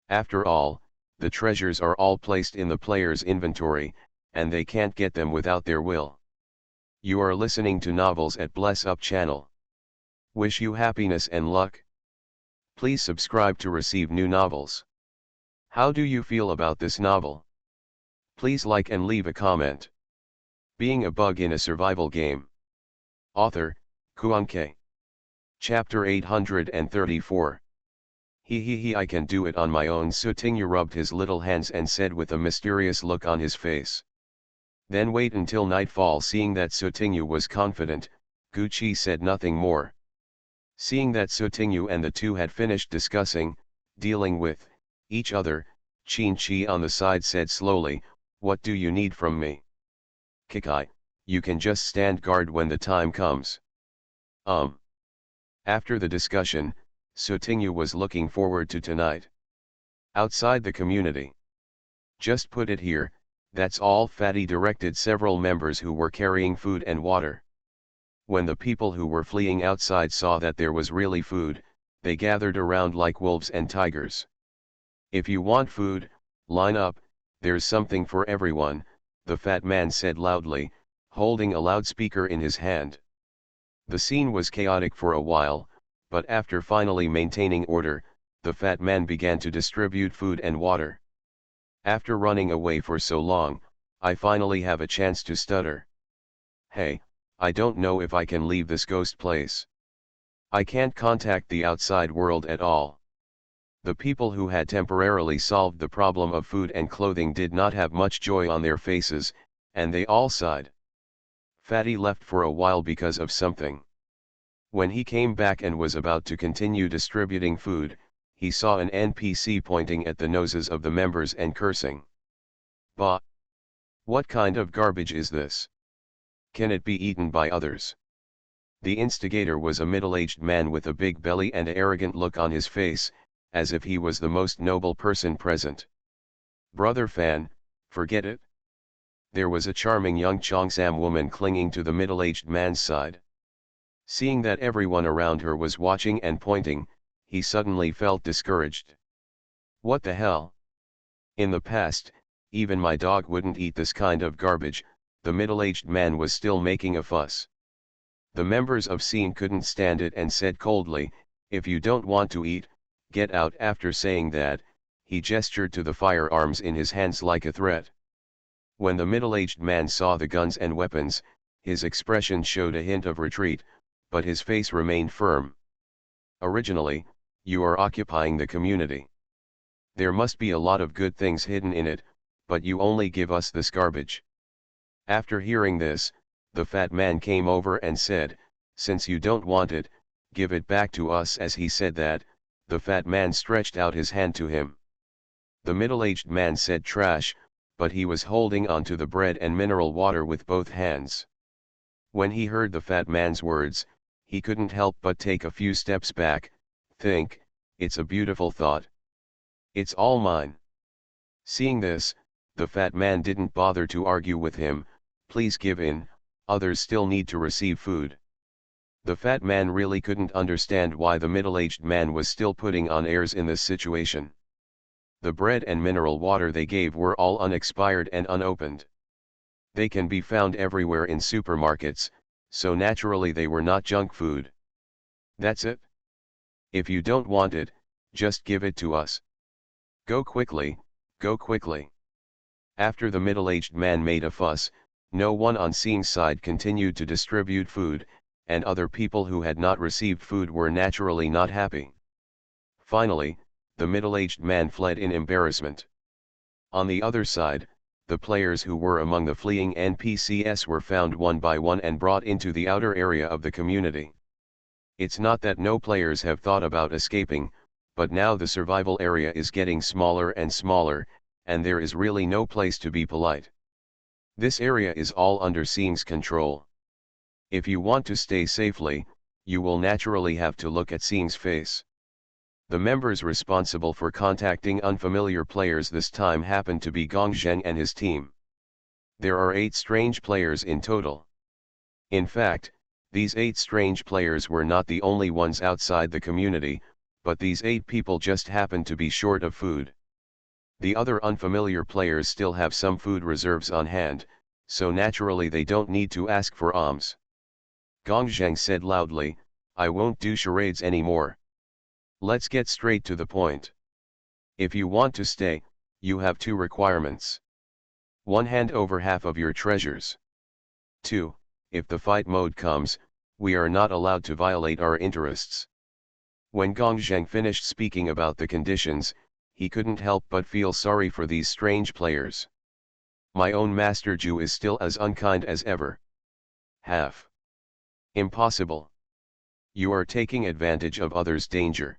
After all, the treasures are all placed in the player's inventory, and they can't get them without their will. You are listening to Novels at Bless Up channel. Wish you happiness and luck. Please subscribe to receive new novels. How do you feel about this novel? Please like and leave a comment. Being a bug in a survival game. Author, Kuanke. Chapter 834. He, I can do it on my own. Sutinyu rubbed his little hands and said with a mysterious look on his face. Then wait until nightfall. Seeing that Sutinyu was confident, Gucci said nothing more. Seeing that Sutinyu and the two had finished discussing, dealing with, each other, Qin on the side said slowly, what do you need from me? Kikai, you can just stand guard when the time comes. After the discussion, Sutinyu was looking forward to tonight. Outside the community. Just put it here, that's all. Fatty directed several members who were carrying food and water. When the people who were fleeing outside saw that there was really food, they gathered around like wolves and tigers. If you want food, line up, there's something for everyone, the fat man said loudly, holding a loudspeaker in his hand. The scene was chaotic for a while, but after finally maintaining order, the fat man began to distribute food and water. After running away for so long, I finally have a chance to stutter. Hey, I don't know if I can leave this ghost place. I can't contact the outside world at all. The people who had temporarily solved the problem of food and clothing did not have much joy on their faces, and they all sighed. Fatty left for a while because of something. When he came back and was about to continue distributing food, he saw an NPC pointing at the noses of the members and cursing. Bah! What kind of garbage is this? Can it be eaten by others? The instigator was a middle-aged man with a big belly and an arrogant look on his face, as if he was the most noble person present. Brother Fan, forget it. There was a charming young Cheongsam woman clinging to the middle-aged man's side. Seeing that everyone around her was watching and pointing, he suddenly felt discouraged. What the hell? In the past, even my dog wouldn't eat this kind of garbage. The middle-aged man was still making a fuss. The members of Scene couldn't stand it and said coldly, if you don't want to eat, get out. After saying that, he gestured to the firearms in his hands like a threat. When the middle-aged man saw the guns and weapons, his expression showed a hint of retreat, but his face remained firm. Originally, you are occupying the community. There must be a lot of good things hidden in it, but you only give us this garbage. After hearing this, the fat man came over and said, since you don't want it, give it back to us. As he said that, the fat man stretched out his hand to him. The middle-aged man said trash, but he was holding on to the bread and mineral water with both hands. When he heard the fat man's words, he couldn't help but take a few steps back, think, it's a beautiful thought. It's all mine. Seeing this, the fat man didn't bother to argue with him, please give in, others still need to receive food. The fat man really couldn't understand why the middle-aged man was still putting on airs in this situation. The bread and mineral water they gave were all unexpired and unopened. They can be found everywhere in supermarkets, so naturally they were not junk food. That's it. If you don't want it, just give it to us. Go quickly, go quickly. After the middle-aged man made a fuss, no one on Seeing's side continued to distribute food, and other people who had not received food were naturally not happy. Finally, the middle-aged man fled in embarrassment. On the other side, the players who were among the fleeing NPCs were found one by one and brought into the outer area of the community. It's not that no players have thought about escaping, but now the survival area is getting smaller and smaller, and there is really no place to be polite. This area is all under Seeing's control. If you want to stay safely, you will naturally have to look at Seeing's face. The members responsible for contacting unfamiliar players this time happened to be Gongzheng and his team. There are 8 strange players in total. In fact, these 8 strange players were not the only ones outside the community, but these 8 people just happened to be short of food. The other unfamiliar players still have some food reserves on hand, so naturally they don't need to ask for alms. Gongzheng said loudly, "I won't do charades anymore. Let's get straight to the point. If you want to stay, you have 2 requirements. 1. Hand over half of your treasures. 2. If the fight mode comes, we are not allowed to violate our interests." When Gongzheng finished speaking about the conditions, he couldn't help but feel sorry for these strange players. My own Master Jew is still as unkind as ever. Half. Impossible. You are taking advantage of others' danger.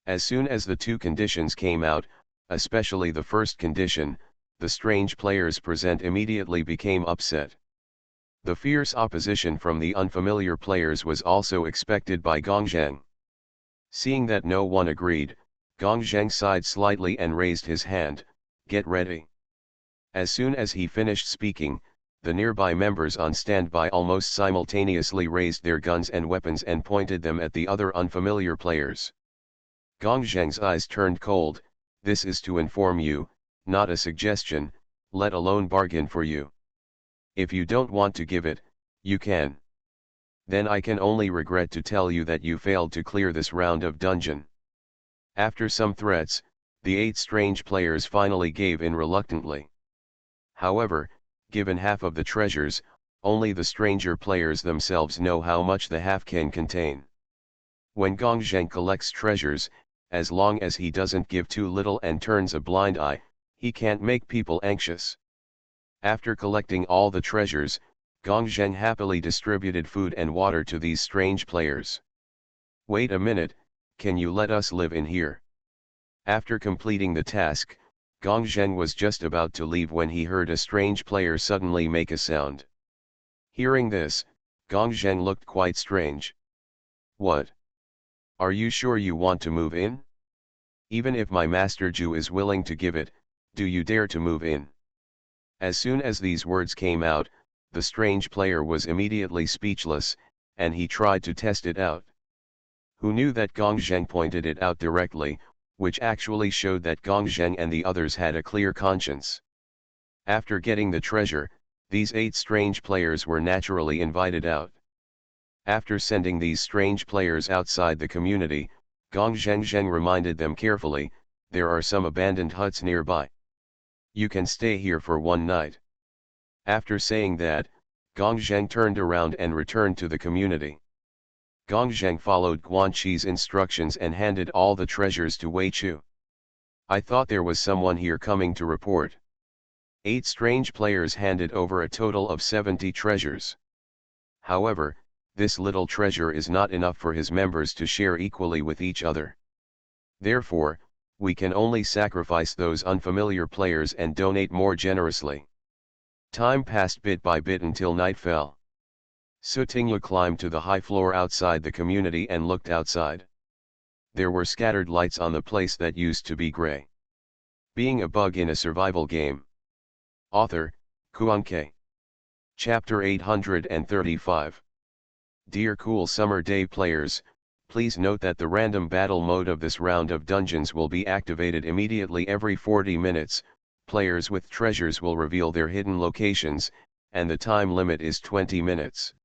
As soon as the 2 conditions came out, especially the first condition, the strange players present immediately became upset. The fierce opposition from the unfamiliar players was also expected by Gongzheng. Seeing that no one agreed, Gongzheng sighed slightly and raised his hand, "Get ready." As soon as he finished speaking, the nearby members on standby almost simultaneously raised their guns and weapons and pointed them at the other unfamiliar players. Gongzheng's eyes turned cold. "This is to inform you, not a suggestion, let alone bargain for you. If you don't want to give it, you can. Then I can only regret to tell you that you failed to clear this round of dungeon." After some threats, the 8 strange players finally gave in reluctantly. However, given half of the treasures, only the stranger players themselves know how much the half can contain. When Gongzheng collects treasures, as long as he doesn't give too little and turns a blind eye, he can't make people anxious. After collecting all the treasures, Gongzheng happily distributed food and water to these strange players. "Wait a minute, can you let us live in here?" After completing the task, Gongzheng was just about to leave when he heard a strange player suddenly make a sound. Hearing this, Gongzheng looked quite strange. "What? Are you sure you want to move in? Even if my Master Jew is willing to give it, do you dare to move in?" As soon as these words came out, the strange player was immediately speechless, and he tried to test it out. Who knew that Gongzheng pointed it out directly, which actually showed that Gongzheng and the others had a clear conscience. After getting the treasure, these 8 strange players were naturally invited out. After sending these strange players outside the community, Gongzheng reminded them carefully, "There are some abandoned huts nearby. You can stay here for 1 night." After saying that, Gongzheng turned around and returned to the community. Gongzheng followed Guanqi's instructions and handed all the treasures to Wei Chu. "I thought there was someone here coming to report." 8 strange players handed over a total of 70 treasures. However, this little treasure is not enough for his members to share equally with each other. Therefore, we can only sacrifice those unfamiliar players and donate more generously. Time passed bit by bit until night fell. Sutingla climbed to the high floor outside the community and looked outside. There were scattered lights on the place that used to be gray. Being a bug in a survival game. Author, Kuan K. Chapter 835. Dear cool summer day players, please note that the random battle mode of this round of dungeons will be activated immediately every 40 minutes, players with treasures will reveal their hidden locations, and the time limit is 20 minutes.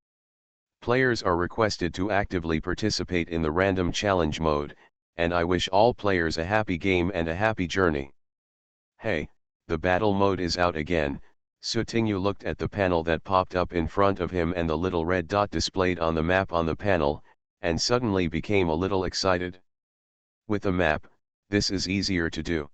Players are requested to actively participate in the random challenge mode, and I wish all players a happy game and a happy journey. Hey, the battle mode is out again. Sutinyu looked at the panel that popped up in front of him and the little red dot displayed on the map on the panel, and suddenly became a little excited. With a map, this is easier to do.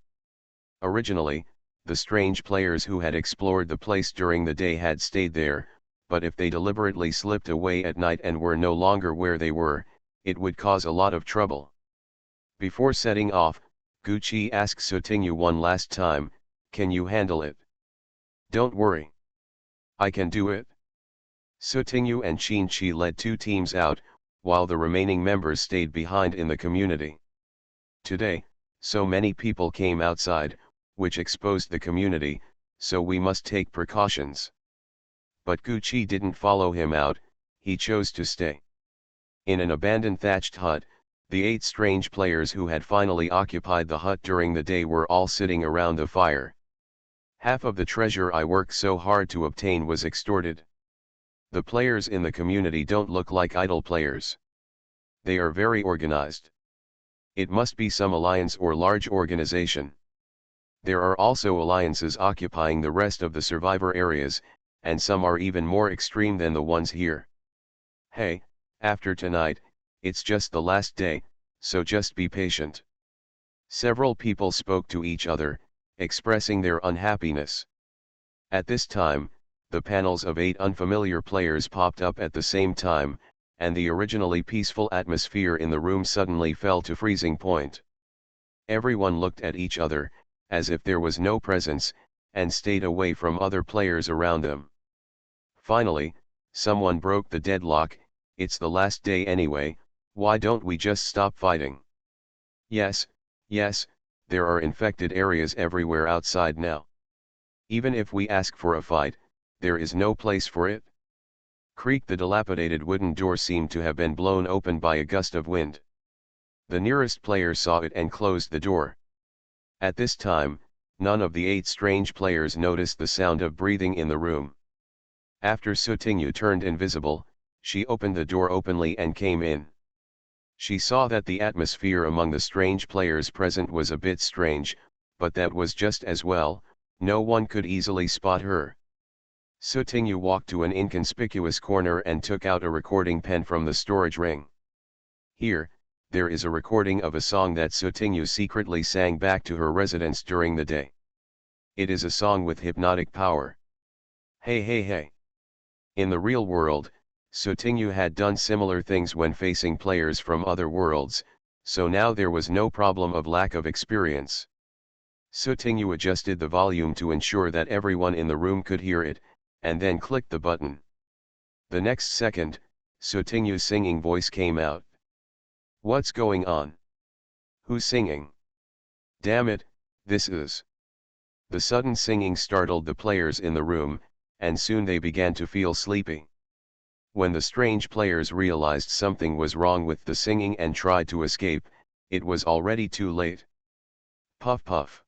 Originally, the strange players who had explored the place during the day had stayed there, but if they deliberately slipped away at night and were no longer where they were, it would cause a lot of trouble. Before setting off, Gucci asked Sutinyu one last time, "Can you handle it?" "Don't worry. I can do it." Sutinyu and Qin led two teams out, while the remaining members stayed behind in the community. Today, so many people came outside, which exposed the community, so we must take precautions. But Gucci didn't follow him out, he chose to stay. In an abandoned thatched hut, the 8 strange players who had finally occupied the hut during the day were all sitting around the fire. Half of the treasure I worked so hard to obtain was extorted. The players in the community don't look like idle players. They are very organized. It must be some alliance or large organization. There are also alliances occupying the rest of the survivor areas, and some are even more extreme than the ones here. Hey, after tonight, it's just the last day, so just be patient. Several people spoke to each other, expressing their unhappiness. At this time, the panels of 8 unfamiliar players popped up at the same time, and the originally peaceful atmosphere in the room suddenly fell to freezing point. Everyone looked at each other, as if there was no presence, and stayed away from other players around them. Finally, someone broke the deadlock. "It's the last day anyway, why don't we just stop fighting?" Yes, there are infected areas everywhere outside now. Even if we ask for a fight, there is no place for it. Creak. The dilapidated wooden door seemed to have been blown open by a gust of wind. The nearest player saw it and closed the door. At this time, none of the 8 strange players noticed the sound of breathing in the room. After Sutinyu turned invisible, she opened the door openly and came in. She saw that the atmosphere among the strange players present was a bit strange, but that was just as well, no one could easily spot her. Sutinyu walked to an inconspicuous corner and took out a recording pen from the storage ring. Here, there is a recording of a song that Sutinyu secretly sang back to her residence during the day. It is a song with hypnotic power. Hey hey hey. In the real world, Sutinyu had done similar things when facing players from other worlds, so now there was no problem of lack of experience. Sutinyu adjusted the volume to ensure that everyone in the room could hear it, and then clicked the button. The next second, Sutinyu's singing voice came out. "What's going on? Who's singing? Damn it, this is..." The sudden singing startled the players in the room, and soon they began to feel sleepy. When the strange players realized something was wrong with the singing and tried to escape, it was already too late. Puff puff.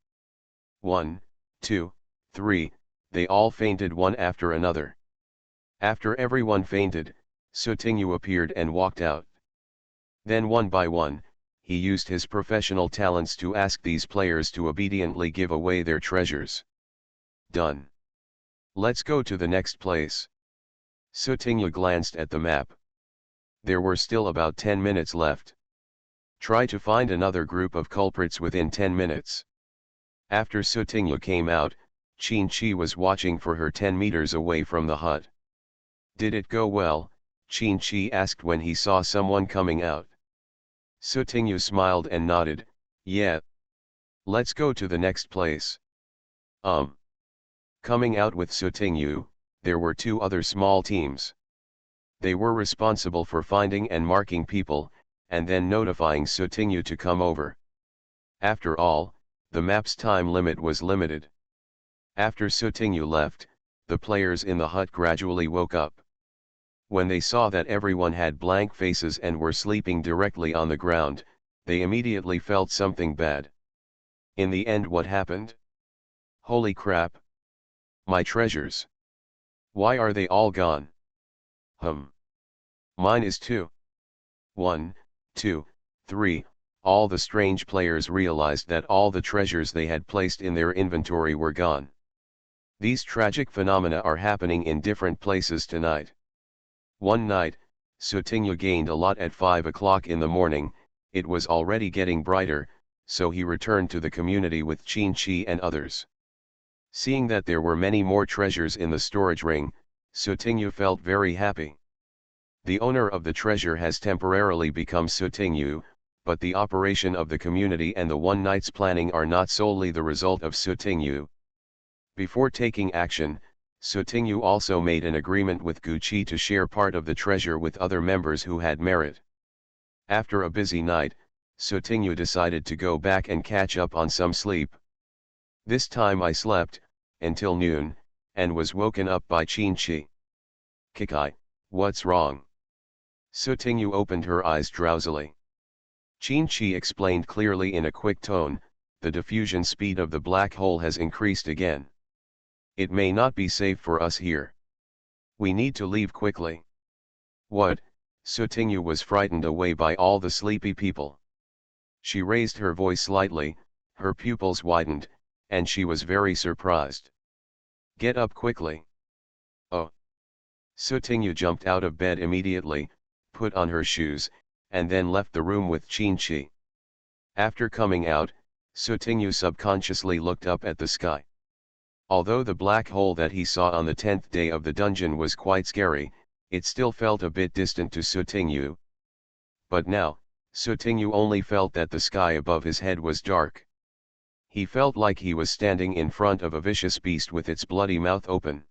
1, 2, 3, they all fainted one after another. After everyone fainted, Sutinyu appeared and walked out. Then one by one, he used his professional talents to ask these players to obediently give away their treasures. Done. Let's go to the next place. Sutinyu glanced at the map. There were still about 10 minutes left. Try to find another group of culprits within 10 minutes. After Sutinyu came out, Qin was watching for her 10 meters away from the hut. Did it go well? Qin asked when he saw someone coming out. Sutinyu smiled and nodded, yeah. Let's go to the next place. Coming out with Sutinyu, there were 2 other small teams. They were responsible for finding and marking people, and then notifying Sutinyu to come over. After all, the map's time limit was limited. After Sutinyu left, the players in the hut gradually woke up. When they saw that everyone had blank faces and were sleeping directly on the ground, they immediately felt something bad. In the end, what happened? Holy crap! My treasures! Why are they all gone? Mine is too. 1, 2, 3, all the strange players realized that all the treasures they had placed in their inventory were gone. These tragic phenomena are happening in different places tonight. One night, Sutinyu gained a lot at 5 o'clock in the morning. It was already getting brighter, so he returned to the community with Qin and others. Seeing that there were many more treasures in the storage ring, Sutinyu felt very happy. The owner of the treasure has temporarily become Sutinyu, but the operation of the community and the one night's planning are not solely the result of Sutinyu. Before taking action, Sutinyu also made an agreement with Gucci to share part of the treasure with other members who had merit. After a busy night, Sutinyu decided to go back and catch up on some sleep. This time I slept, until noon, and was woken up by Qin. Kikai, what's wrong? Sutinyu opened her eyes drowsily. Qin explained clearly in a quick tone, the diffusion speed of the black hole has increased again. It may not be safe for us here. We need to leave quickly. What? Sutinyu was frightened away by all the sleepy people. She raised her voice slightly, her pupils widened, and she was very surprised. Get up quickly. Oh. Sutinyu jumped out of bed immediately, put on her shoes, and then left the room with Qin. After coming out, Sutinyu subconsciously looked up at the sky. Although the black hole that he saw on the 10th day of the dungeon was quite scary, it still felt a bit distant to Sutinyu. But now, Sutinyu only felt that the sky above his head was dark. He felt like he was standing in front of a vicious beast with its bloody mouth open.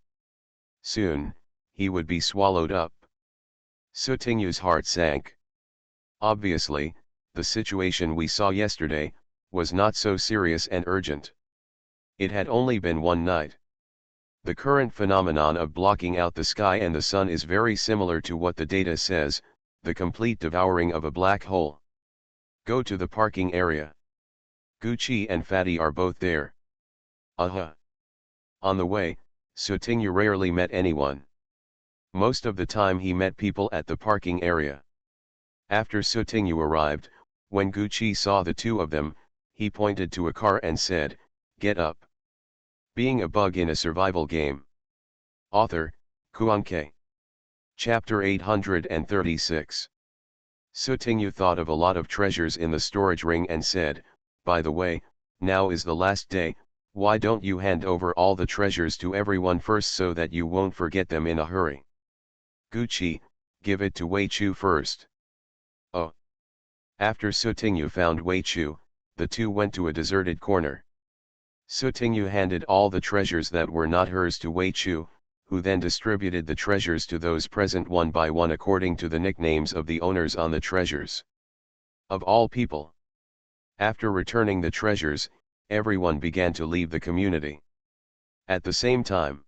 Soon, he would be swallowed up. Sutinyu's heart sank. Obviously, the situation we saw yesterday was not so serious and urgent. It had only been one night. The current phenomenon of blocking out the sky and the sun is very similar to what the data says, the complete devouring of a black hole. Go to the parking area. Gucci and Fatty are both there. On the way, Sutinyu rarely met anyone. Most of the time he met people at the parking area. After Sutinyu arrived, when Gucci saw the two of them, he pointed to a car and said, "Get up." Being a bug in a survival game. Author, Kuan-K. Chapter 836. Sutinyu thought of a lot of treasures in the storage ring and said, "By the way, now is the last day, why don't you hand over all the treasures to everyone first so that you won't forget them in a hurry?" Gucci, give it to Wei Chu first. Oh. After Sutinyu found Wei Chu, the two went to a deserted corner. Sutinyu handed all the treasures that were not hers to Wei Chu, who then distributed the treasures to those present one by one according to the nicknames of the owners on the treasures. Of all people. After returning the treasures, everyone began to leave the community. At the same time,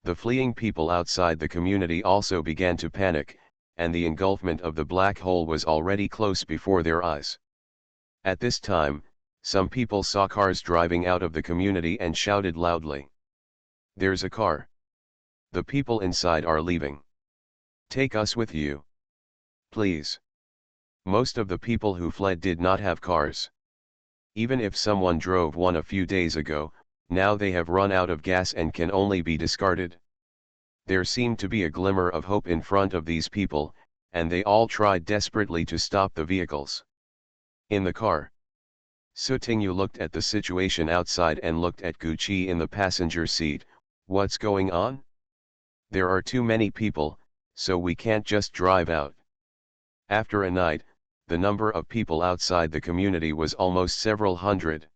the fleeing people outside the community also began to panic, and the engulfment of the black hole was already close before their eyes. At this time, some people saw cars driving out of the community and shouted loudly, "There's a car. The people inside are leaving. Take us with you. Please." Most of the people who fled did not have cars. Even if someone drove one a few days ago, now they have run out of gas and can only be discarded. There seemed to be a glimmer of hope in front of these people, and they all tried desperately to stop the vehicles. In the car, Sutinyu looked at the situation outside and looked at Gucci in the passenger seat. "What's going on? There are too many people, so we can't just drive out." After a night, the number of people outside the community was almost several hundred.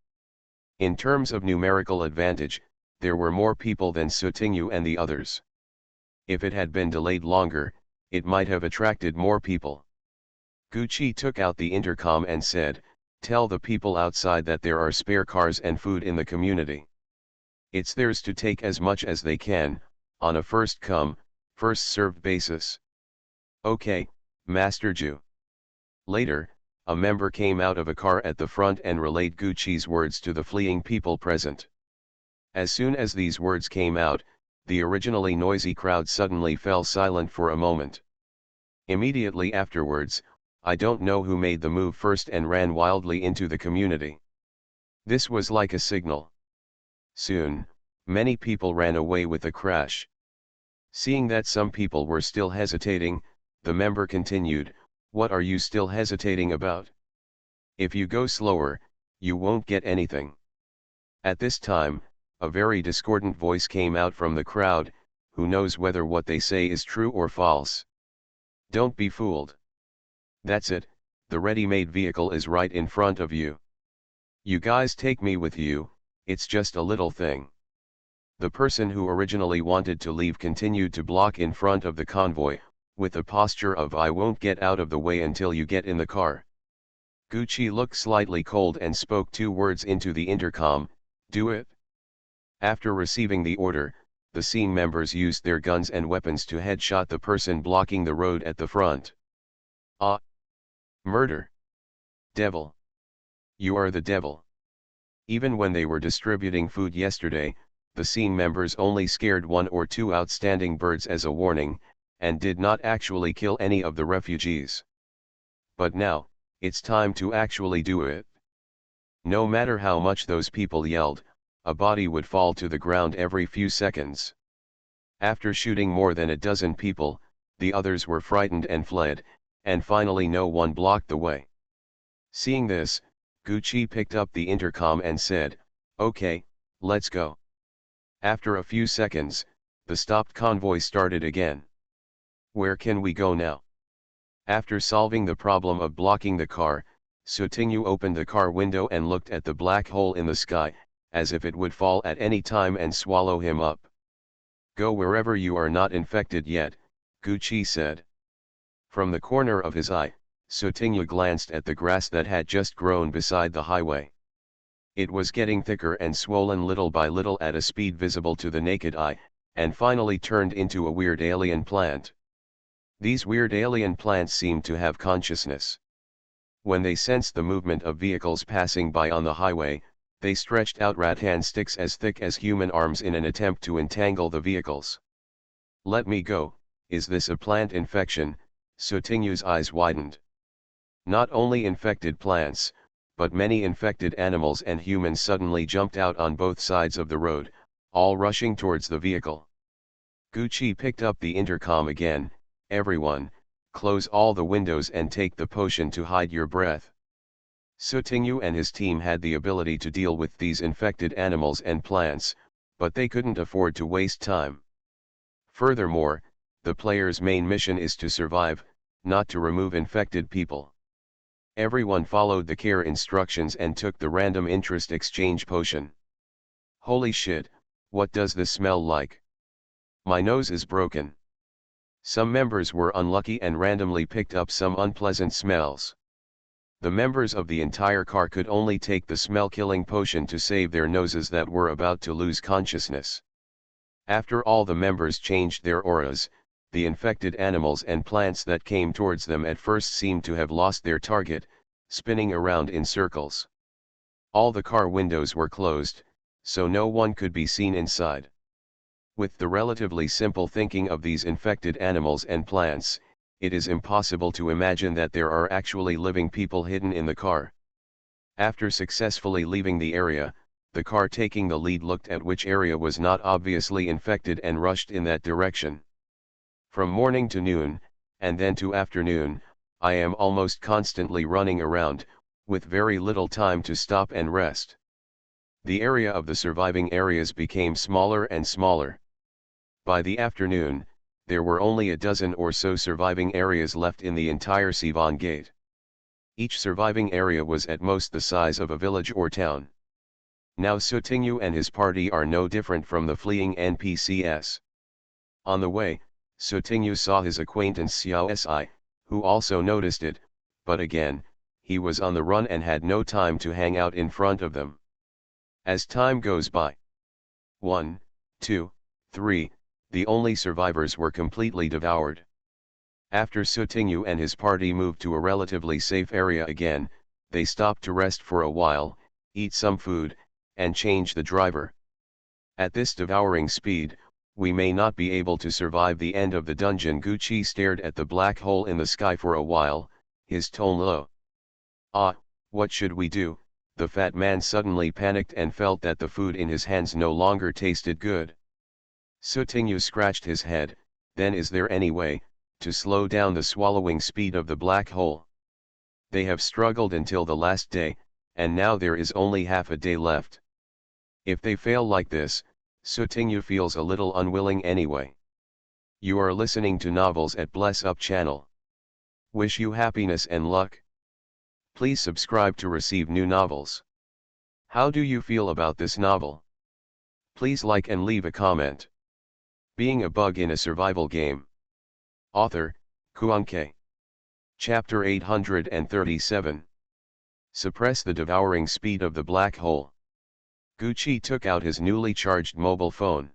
In terms of numerical advantage, there were more people than Sutinyu and the others. If it had been delayed longer, it might have attracted more people. Gucci took out the intercom and said, "Tell the people outside that there are spare cars and food in the community. It's theirs to take as much as they can, on a first come, first served basis." Okay, Master Jew. Later, a member came out of a car at the front and relayed Gucci's words to the fleeing people present. As soon as these words came out, the originally noisy crowd suddenly fell silent for a moment. Immediately afterwards, I don't know who made the move first and ran wildly into the community. This was like a signal. Soon, many people ran away with a crash. Seeing that some people were still hesitating, the member continued, "What are you still hesitating about? If you go slower, you won't get anything." At this time, a very discordant voice came out from the crowd, "Who knows whether what they say is true or false? Don't be fooled. That's it, the ready-made vehicle is right in front of you. You guys take me with you, it's just a little thing." The person who originally wanted to leave continued to block in front of the convoy, with a posture of "I won't get out of the way until you get in the car." Gucci looked slightly cold and spoke 2 words into the intercom, "Do it." After receiving the order, the scene members used their guns and weapons to headshot the person blocking the road at the front. Ah! Murder! Devil! You are the devil! Even when they were distributing food yesterday, the scene members only scared 1 or 2 outstanding birds as a warning, and did not actually kill any of the refugees. But now, it's time to actually do it. No matter how much those people yelled, a body would fall to the ground every few seconds. After shooting more than a dozen people, the others were frightened and fled, and finally no one blocked the way. Seeing this, Gucci picked up the intercom and said, "Okay, let's go." After a few seconds, the stopped convoy started again. "Where can we go now?" After solving the problem of blocking the car, Sutinyu opened the car window and looked at the black hole in the sky, as if it would fall at any time and swallow him up. "Go wherever you are not infected yet," Gucci said. From the corner of his eye, Sutinyu glanced at the grass that had just grown beside the highway. It was getting thicker and swollen little by little at a speed visible to the naked eye, and finally turned into a weird alien plant. These weird alien plants seemed to have consciousness. When they sensed the movement of vehicles passing by on the highway, they stretched out rattan sticks as thick as human arms in an attempt to entangle the vehicles. "Let me go, is this a plant infection?" Sutinyu's eyes widened. Not only infected plants, but many infected animals and humans suddenly jumped out on both sides of the road, all rushing towards the vehicle. Gucci picked up the intercom again, "Everyone, close all the windows and take the potion to hide your breath." Sutinyu and his team had the ability to deal with these infected animals and plants, but they couldn't afford to waste time. Furthermore, the player's main mission is to survive, not to remove infected people. Everyone followed the care instructions and took the random interest exchange potion. "Holy shit, what does this smell like? My nose is broken." Some members were unlucky and randomly picked up some unpleasant smells. The members of the entire car could only take the smell-killing potion to save their noses that were about to lose consciousness. After all the members changed their auras, the infected animals and plants that came towards them at first seemed to have lost their target, spinning around in circles. All the car windows were closed, so no one could be seen inside. With the relatively simple thinking of these infected animals and plants, it is impossible to imagine that there are actually living people hidden in the car. After successfully leaving the area, the car taking the lead looked at which area was not obviously infected and rushed in that direction. From morning to noon, and then to afternoon, I am almost constantly running around, with very little time to stop and rest. The area of the surviving areas became smaller and smaller. By the afternoon, there were only a dozen or so surviving areas left in the entire Sivan Gate. Each surviving area was at most the size of a village or town. Now Sutinyu and his party are no different from the fleeing NPCs. On the way, Sutinyu saw his acquaintance Xiao Si, who also noticed it, but again, he was on the run and had no time to hang out in front of them. As time goes by, 1, 2, 3, the only survivors were completely devoured. After Sutinyu and his party moved to a relatively safe area again, they stopped to rest for a while, eat some food, and change the driver. At this devouring speed, we may not be able to survive the end of the dungeon. Gucci stared at the black hole in the sky for a while, his tone low. Ah, what should we do? The fat man suddenly panicked and felt that the food in his hands no longer tasted good. Sutinyu scratched his head. Then is there any way to slow down the swallowing speed of the black hole? They have struggled until the last day, and now there is only half a day left. If they fail like this, Sutinyu feels a little unwilling anyway. You are listening to Novels at Bless Up channel. Wish you happiness and luck. Please subscribe to receive new novels. How do you feel about this novel? Please like and leave a comment. Being a bug in a survival game. Author, Kuanke. Chapter 837. Suppress the devouring speed of the black hole. Gucci took out his newly charged mobile phone.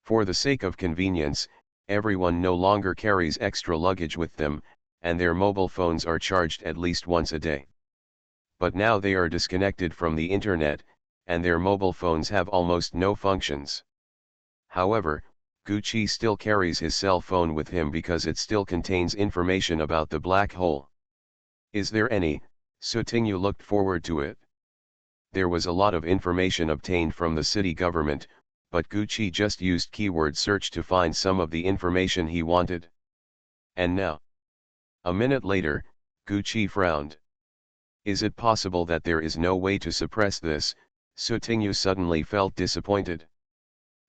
For the sake of convenience, everyone no longer carries extra luggage with them, and their mobile phones are charged at least once a day. But now they are disconnected from the internet, and their mobile phones have almost no functions. However, Gucci still carries his cell phone with him because it still contains information about the black hole. Is there any? Sutinyu looked forward to it. There was a lot of information obtained from the city government, but Gucci just used keyword search to find some of the information he wanted. And now? A minute later, Gucci frowned. Is it possible that there is no way to suppress this? Sutinyu suddenly felt disappointed.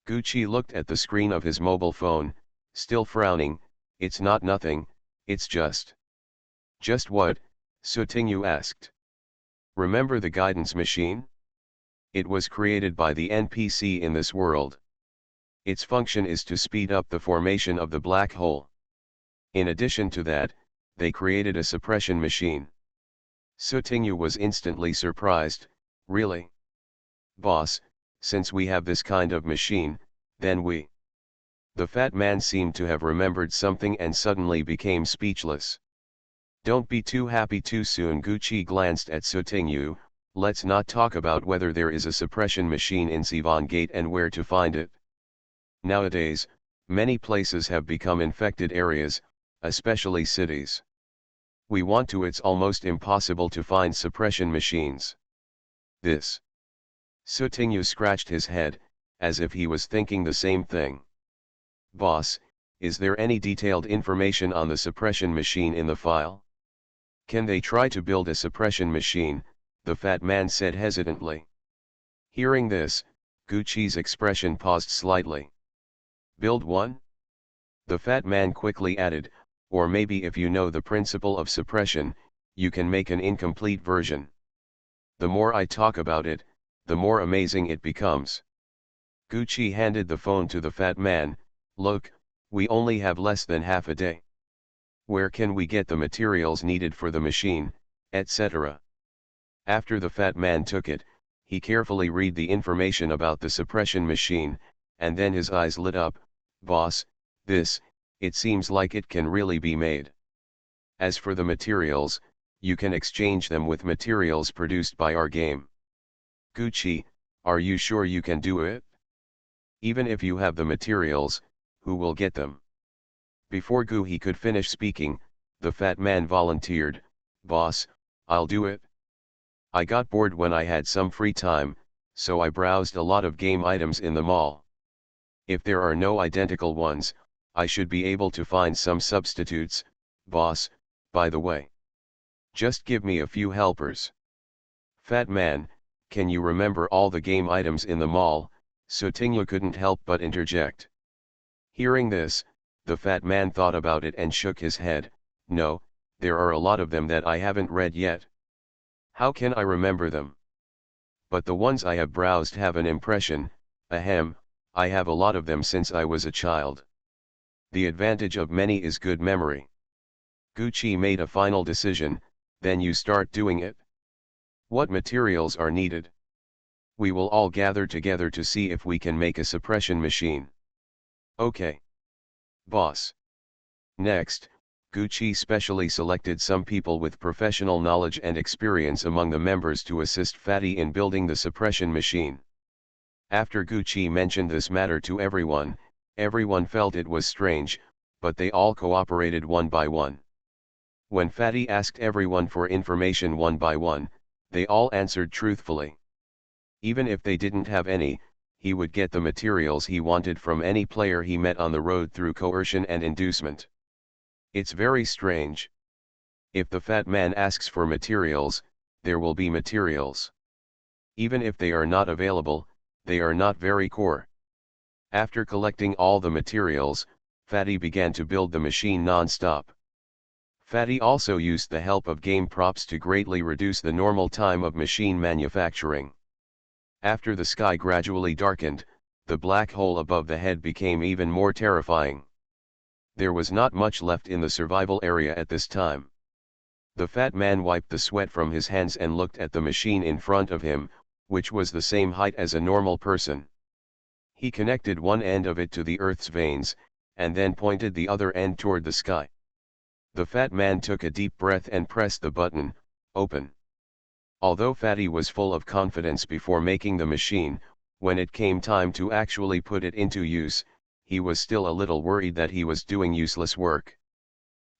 Gucci looked at the screen of his mobile phone, still frowning. It's not nothing, it's just. Just what? Sutinyu asked. Remember the guidance machine? It was created by the NPC in this world. Its function is to speed up the formation of the black hole. In addition to that, they created a suppression machine. Sutinyu was instantly surprised. Really? Boss, since we have this kind of machine, then we... The fat man seemed to have remembered something and suddenly became speechless. Don't be too happy too soon. Gucci glanced at Sutinyu. Let's not talk about whether there is a suppression machine in SurvivalGame and where to find it. Nowadays, many places have become infected areas, especially cities. We want to. It's almost impossible to find suppression machines. This. Sutinyu scratched his head, as if he was thinking the same thing. Boss, is there any detailed information on the suppression machine in the file? Can they try to build a suppression machine? The fat man said hesitantly. Hearing this, Gucci's expression paused slightly. Build one? The fat man quickly added, or maybe if you know the principle of suppression, you can make an incomplete version. The more I talk about it, the more amazing it becomes. Gucci handed the phone to the fat man. Look, we only have less than half a day. Where can we get the materials needed for the machine, etc.? After the fat man took it, he carefully read the information about the suppression machine, and then his eyes lit up. Boss, it seems like it can really be made. As for the materials, you can exchange them with materials produced by our game. Gucci, are you sure you can do it? Even if you have the materials, who will get them? Before Gucci could finish speaking, the fat man volunteered. Boss, I'll do it. I got bored when I had some free time, so I browsed a lot of game items in the mall. If there are no identical ones, I should be able to find some substitutes. Boss, by the way, just give me a few helpers. Fat man, can you remember all the game items in the mall? Sutinyu couldn't help but interject. Hearing this, the fat man thought about it and shook his head. No, there are a lot of them that I haven't read yet. How can I remember them? But the ones I have browsed have an impression. Ahem, I have a lot of them since I was a child. The advantage of many is good memory. Gucci made a final decision. Then you start doing it. What materials are needed? We will all gather together to see if we can make a suppression machine. Okay. Boss. Next, Gucci specially selected some people with professional knowledge and experience among the members to assist Fatty in building the suppression machine. After Gucci mentioned this matter to everyone, everyone felt it was strange, but they all cooperated one by one. When Fatty asked everyone for information one by one, they all answered truthfully. Even if they didn't have any, he would get the materials he wanted from any player he met on the road through coercion and inducement. It's very strange. If the fat man asks for materials, there will be materials. Even if they are not available, they are not very core. After collecting all the materials, Fatty began to build the machine non-stop. Fatty also used the help of game props to greatly reduce the normal time of machine manufacturing. After the sky gradually darkened, the black hole above the head became even more terrifying. There was not much left in the survival area at this time. The fat man wiped the sweat from his hands and looked at the machine in front of him, which was the same height as a normal person. He connected one end of it to the Earth's veins, and then pointed the other end toward the sky. The fat man took a deep breath and pressed the button, open. Although Fatty was full of confidence before making the machine, when it came time to actually put it into use, he was still a little worried that he was doing useless work.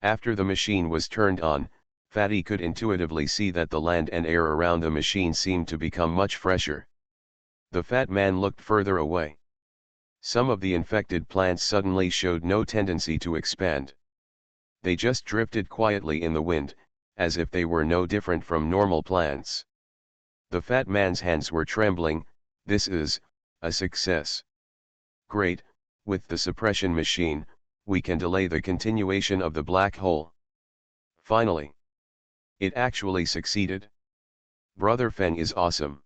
After the machine was turned on, Fatty could intuitively see that the land and air around the machine seemed to become much fresher. The fat man looked further away. Some of the infected plants suddenly showed no tendency to expand. They just drifted quietly in the wind, as if they were no different from normal plants. The fat man's hands were trembling. This is a success. Great, with the suppression machine, we can delay the continuation of the black hole. Finally, it actually succeeded. Brother Feng is awesome.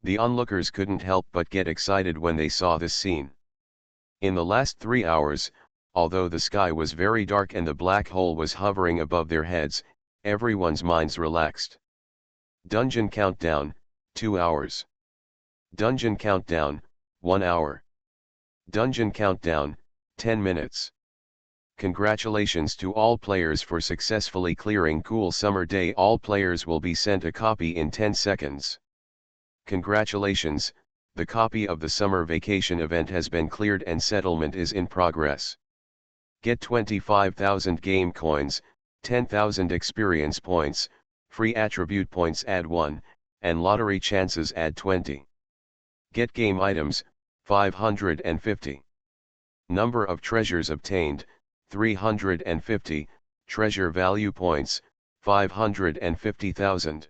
The onlookers couldn't help but get excited when they saw this scene. In the last 3 hours, although the sky was very dark and the black hole was hovering above their heads, everyone's minds relaxed. Dungeon countdown, 2 hours. Dungeon countdown, 1 hour. Dungeon countdown, 10 minutes. Congratulations to all players for successfully clearing Cool Summer Day. All players will be sent a copy in 10 seconds. Congratulations, the copy of the summer vacation event has been cleared and settlement is in progress. Get 25,000 game coins, 10,000 experience points, free attribute points add 1, and lottery chances add 20. Get game items, 550. Number of treasures obtained, 350, treasure value points, 550,000.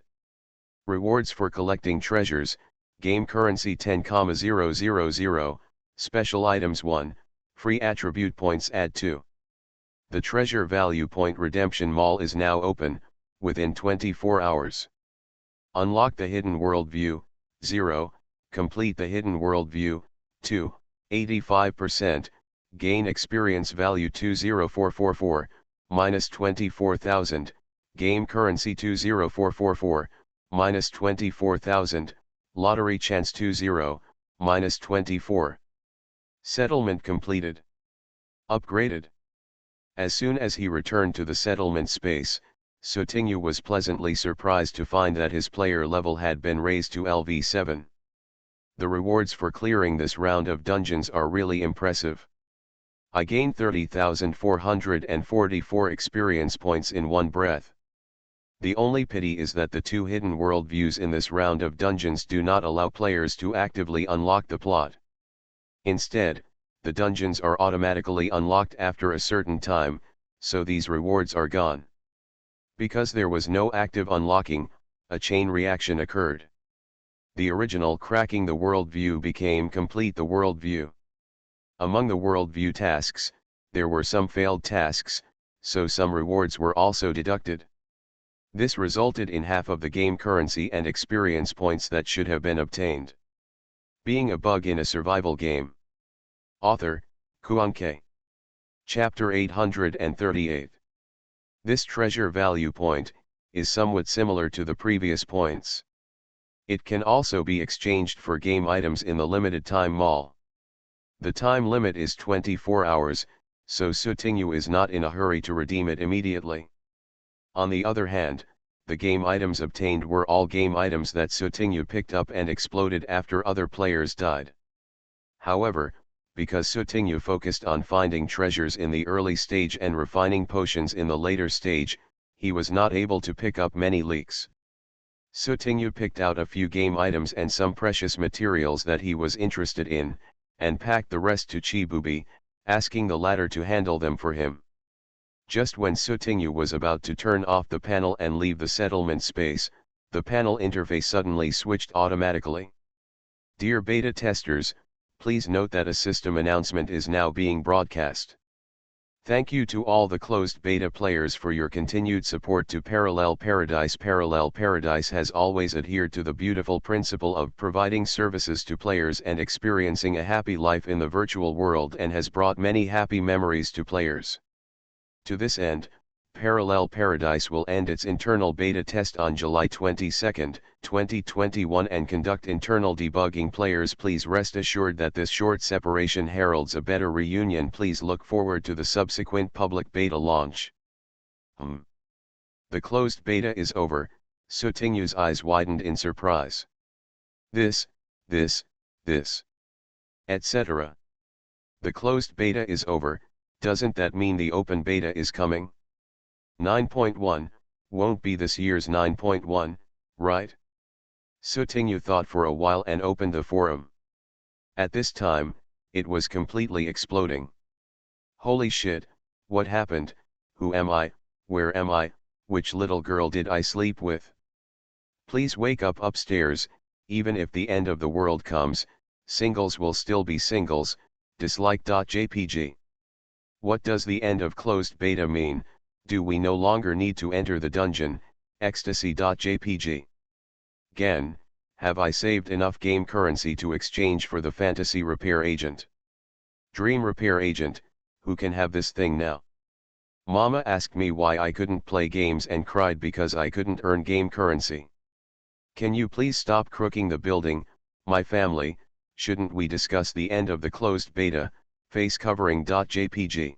Rewards for collecting treasures, game currency 10,000, special items 1, free attribute points add 2. The treasure value point redemption mall is now open, within 24 hours. Unlock the hidden world view, 0, complete the hidden world view, 2, 85%, gain experience value 20444, minus 24,000, game currency 20444, minus 24,000, lottery chance 20, minus 24. Settlement completed. Upgraded. As soon as he returned to the settlement space, Sotingu was pleasantly surprised to find that his player level had been raised to LV7. The rewards for clearing this round of dungeons are really impressive. I gained 30,444 experience points in one breath. The only pity is that the 2 hidden world views in this round of dungeons do not allow players to actively unlock the plot. Instead, the dungeons are automatically unlocked after a certain time, so these rewards are gone. Because there was no active unlocking, a chain reaction occurred. The original cracking the world view became complete the world view. Among the world view tasks, there were some failed tasks, so some rewards were also deducted. This resulted in half of the game currency and experience points that should have been obtained. Being a bug in a survival game. Author, Kuanke. Chapter 838. This treasure value point is somewhat similar to the previous points. It can also be exchanged for game items in the limited time mall. The time limit is 24 hours, so Sutinyu is not in a hurry to redeem it immediately. On the other hand, the game items obtained were all game items that Sutinyu picked up and exploded after other players died. However, because Sutinyu focused on finding treasures in the early stage and refining potions in the later stage, he was not able to pick up many leaks. Sutinyu picked out a few game items and some precious materials that he was interested in, and packed the rest to Chibubi, asking the latter to handle them for him. Just when Sutinyu was about to turn off the panel and leave the settlement space, the panel interface suddenly switched automatically. Dear beta testers, please note that a system announcement is now being broadcast. Thank you to all the closed beta players for your continued support to Parallel Paradise. Parallel Paradise has always adhered to the beautiful principle of providing services to players and experiencing a happy life in the virtual world, and has brought many happy memories to players. To this end, Parallel Paradise will end its internal beta test on July 22, 2021 and conduct internal debugging. Players, please rest assured that this short separation heralds a better reunion. Please look forward to the subsequent public beta launch. The closed beta is over. Sutinyu's eyes widened in surprise. This, etc. The closed beta is over. Doesn't that mean the open beta is coming? 9.1, won't be this year's 9.1, right? Sutinyu thought for a while and opened the forum. At this time, it was completely exploding. Holy shit, what happened? Who am I? Where am I? Which little girl did I sleep with? Please wake up upstairs. Even if the end of the world comes, singles will still be singles. Dislike.jpg. What does the end of closed beta mean? Do we no longer need to enter the dungeon? Ecstasy.jpg. Gen, have I saved enough game currency to exchange for the fantasy repair agent? Dream repair agent, who can have this thing now? Mama asked me why I couldn't play games and cried because I couldn't earn game currency. Can you please stop crooking the building, my family? Shouldn't we discuss the end of the closed beta? Facecovering.jpg.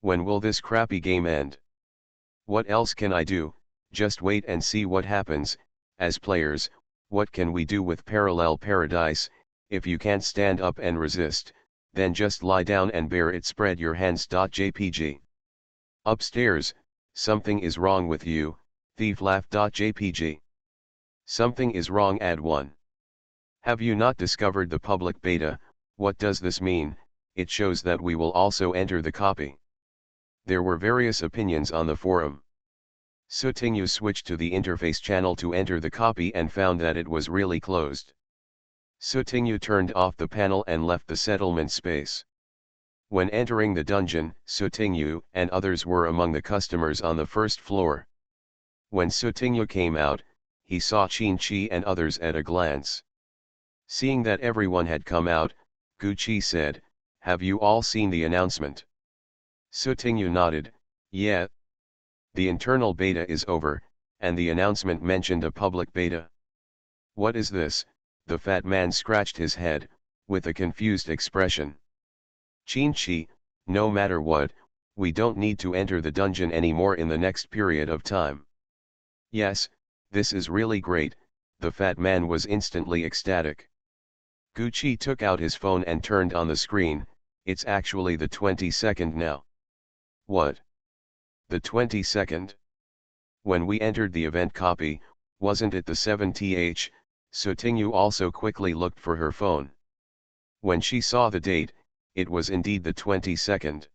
When will this crappy game end? What else can I do? Just wait and see what happens. As players, what can we do with Parallel Paradise? If you can't stand up and resist, then just lie down and bear it. Spread your hands.jpg. Upstairs, something is wrong with you, thieflaugh.jpg. Something is wrong. Add 1. Have you not discovered the public beta? What does this mean? It shows that we will also enter the copy. There were various opinions on the forum. Sutinyu switched to the interface channel to enter the copy and found that it was really closed. Sutinyu turned off the panel and left the settlement space. When entering the dungeon, Sutinyu and others were among the customers on the first floor. When Sutinyu came out, he saw Qin and others at a glance. Seeing that everyone had come out, Gucci said, "Have you all seen the announcement?" Sutinyu nodded, "Yeah. The internal beta is over, and the announcement mentioned a public beta." "What is this?" The fat man scratched his head, with a confused expression. "Qin, no matter what, we don't need to enter the dungeon anymore in the next period of time." "Yes, this is really great," the fat man was instantly ecstatic. Gucci took out his phone and turned on the screen. "It's actually the 22nd now." "What? The 22nd? When we entered the event copy, wasn't it the 7th?" Sutinyu also quickly looked for her phone. When she saw the date, it was indeed the 22nd.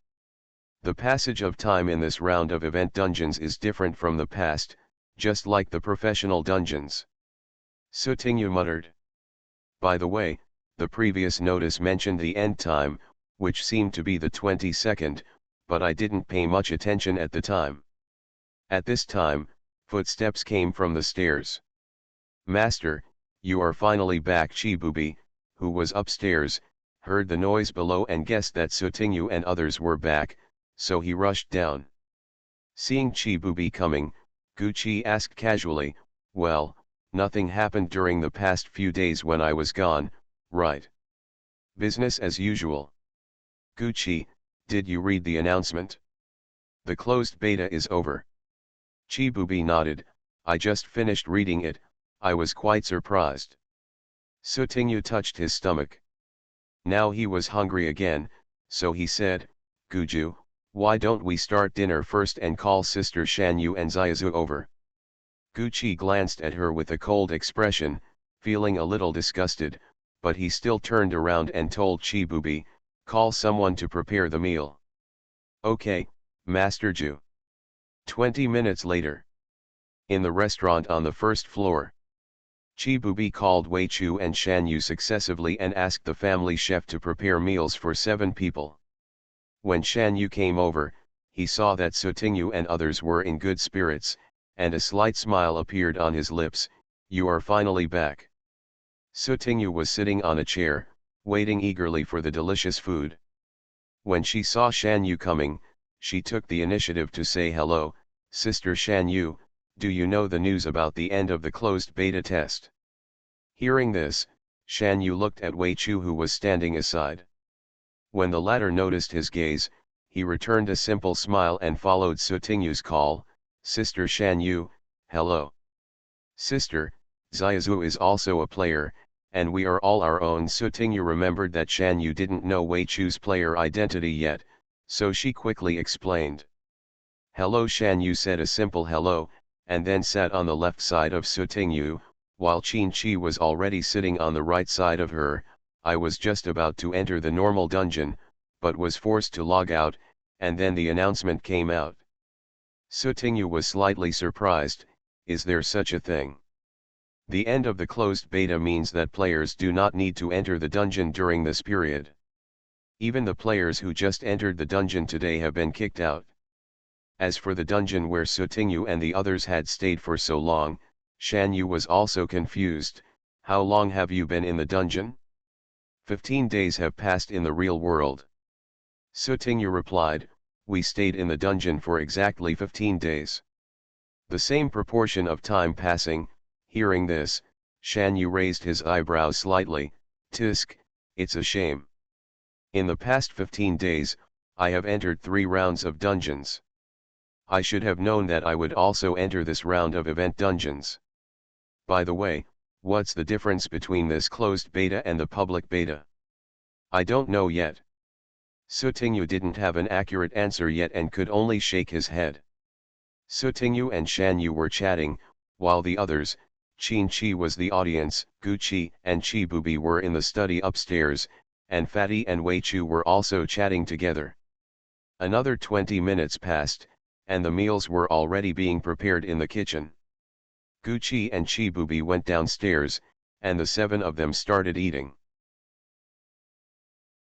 The passage of time in this round of event dungeons is different from the past, just like the professional dungeons. Sutinyu muttered. By the way, the previous notice mentioned the end time, which seemed to be the 22nd, but I didn't pay much attention at the time. At this time, footsteps came from the stairs. "Master, you are finally back." Chibubi, who was upstairs, heard the noise below and guessed that Sutinyu and others were back, so he rushed down. Seeing Chibubi coming, Gucci asked casually, "Well, nothing happened during the past few days when I was gone, right? Business as usual." Gucci, Did you read the announcement? The closed beta is over. Chibubi nodded. I just finished reading it. I was quite surprised. Sutingyu touched his stomach. Now he was hungry again, so he said, Guju, why don't we start dinner first and call Sister Shanyu and Zaizu over? Gucci glanced at her with a cold expression, feeling a little disgusted, but he still turned around and told Chibubi, call someone to prepare the meal. Okay, Master Ju. 20 minutes later. In the restaurant on the first floor. Chibubi called Wei Chu and Shan Yu successively and asked the family chef to prepare meals for 7 people. When Shan Yu came over, he saw that Sutingyu and others were in good spirits, and a slight smile appeared on his lips. You are finally back. Sutingyu was sitting on a chair, waiting eagerly for the delicious food. When she saw Shan Yu coming, she took the initiative to say hello, Sister Shan Yu, do you know the news about the end of the closed beta test? Hearing this, Shan Yu looked at Wei Chu who was standing aside. When the latter noticed his gaze, he returned a simple smile and followed Sutingyu's call, Sister Shan Yu, hello. Sister, Zaizu is also a player, and we are all our own. Sutingyu remembered that Shan Yu didn't know Wei Chu's player identity yet, so she quickly explained. Hello. Shan Yu said a simple hello, and then sat on the left side of Sutingyu, while Qin Chi was already sitting on the right side of her. I was just about to enter the normal dungeon, but was forced to log out, and then the announcement came out. Sutingyu was slightly surprised. Is there such a thing? The end of the closed beta means that players do not need to enter the dungeon during this period. Even the players who just entered the dungeon today have been kicked out. As for the dungeon where Sutingyu and the others had stayed for so long, Shan Yu was also confused. How long have you been in the dungeon? 15 days have passed in the real world. Sutingyu replied, we stayed in the dungeon for exactly 15 days. The same proportion of time passing. Hearing this, Shan Yu raised his eyebrows slightly. Tisk, it's a shame. In the past 15 days, I have entered 3 rounds of dungeons. I should have known that I would also enter this round of event dungeons. By the way, what's the difference between this closed beta and the public beta? I don't know yet. Sutingyu didn't have an accurate answer yet and could only shake his head. Sutingyu and Shan Yu were chatting, while the others, Qin Chi was the audience, Gucci and Chibubi were in the study upstairs, and Fatty and Wei Chu were also chatting together. Another 20 minutes passed, and the meals were already being prepared in the kitchen. Gucci and Chibubi went downstairs, and the 7 of them started eating.